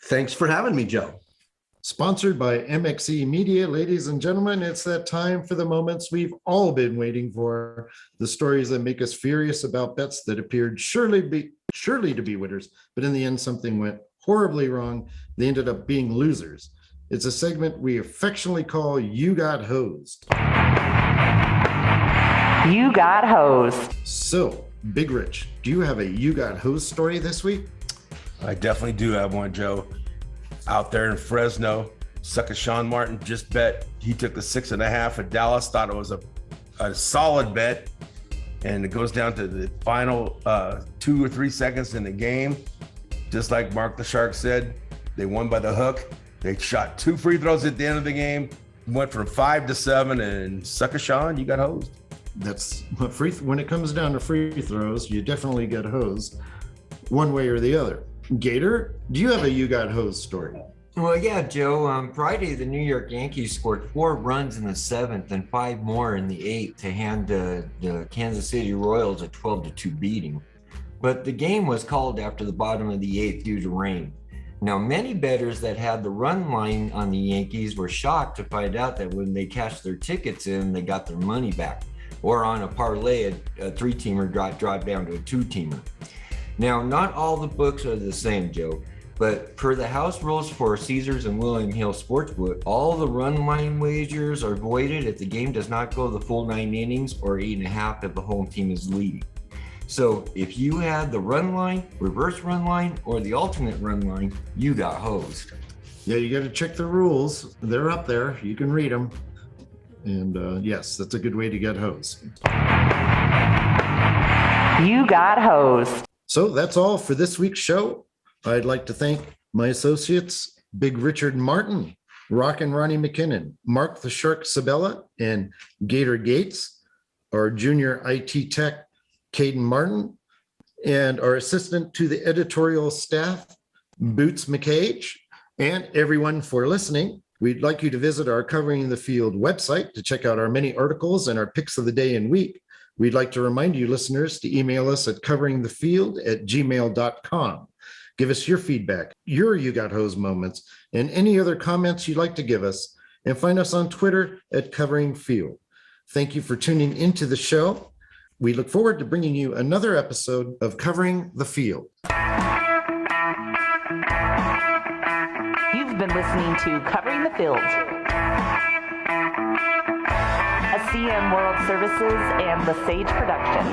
Speaker 5: thanks for having me, Joe.
Speaker 2: Sponsored by MXE Media, ladies and gentlemen, it's that time for the moments we've all been waiting for. The stories that make us furious about bets that appeared surely to be winners, but in the end, something went horribly wrong. They ended up being losers. It's a segment we affectionately call You Got Hosed.
Speaker 1: You got hosed.
Speaker 2: So, Big Rich, do you have a You Got Hosed story this week?
Speaker 6: I definitely do have one, Joe. Out there in Fresno, sucker Sean Martin just bet. He took the 6.5 at Dallas, thought it was a solid bet. And it goes down to the final 2 or 3 seconds in the game. Just like Marc the Shark said, they won by the hook. They shot 2 free throws at the end of the game, went from 5 to 7, and sucker Sean, you got hosed.
Speaker 2: That's what when it comes down to free throws, you definitely get hosed one way or the other. Gator, do you have a You Got Hosed story?
Speaker 7: Well, yeah, Joe. Friday, the New York Yankees scored 4 runs in the 7th and 5 more in the 8th to hand the Kansas City Royals a 12-2 beating. But the game was called after the bottom of the 8th due to rain. Now, many bettors that had the run line on the Yankees were shocked to find out that when they cashed their tickets in, they got their money back. Or on a parlay, a 3-teamer dropped down to a 2-teamer. Now, not all the books are the same, Joe, but per the house rules for Caesars and William Hill Sportsbook, all the run line wagers are voided if the game does not go the full 9 innings or 8.5 if the home team is leading. So if you had the run line, reverse run line, or the alternate run line, you got hosed.
Speaker 2: Yeah, you got to check the rules. They're up there. You can read them. And yes, that's a good way to get hosed.
Speaker 1: You got hosed.
Speaker 2: So that's all for this week's show. I'd like to thank my associates, Big Richard Martin, Rockin' Ronnie McKinnon, Marc the Shark Sabella, and Gator Gates, our junior IT tech, Caden Martin, and our assistant to the editorial staff, Boots McCage, and everyone for listening. We'd like you to visit our Covering the Field website to check out our many articles and our picks of the day and week. We'd like to remind you listeners to email us at coveringthefield@gmail.com. Give us your feedback, your You Got Hosed moments, and any other comments you'd like to give us. And find us on Twitter at Covering Field. Thank you for tuning into the show. We look forward to bringing you another episode of Covering the Field.
Speaker 1: You've been listening to Covering the Field, a CM World Services and the Sage production.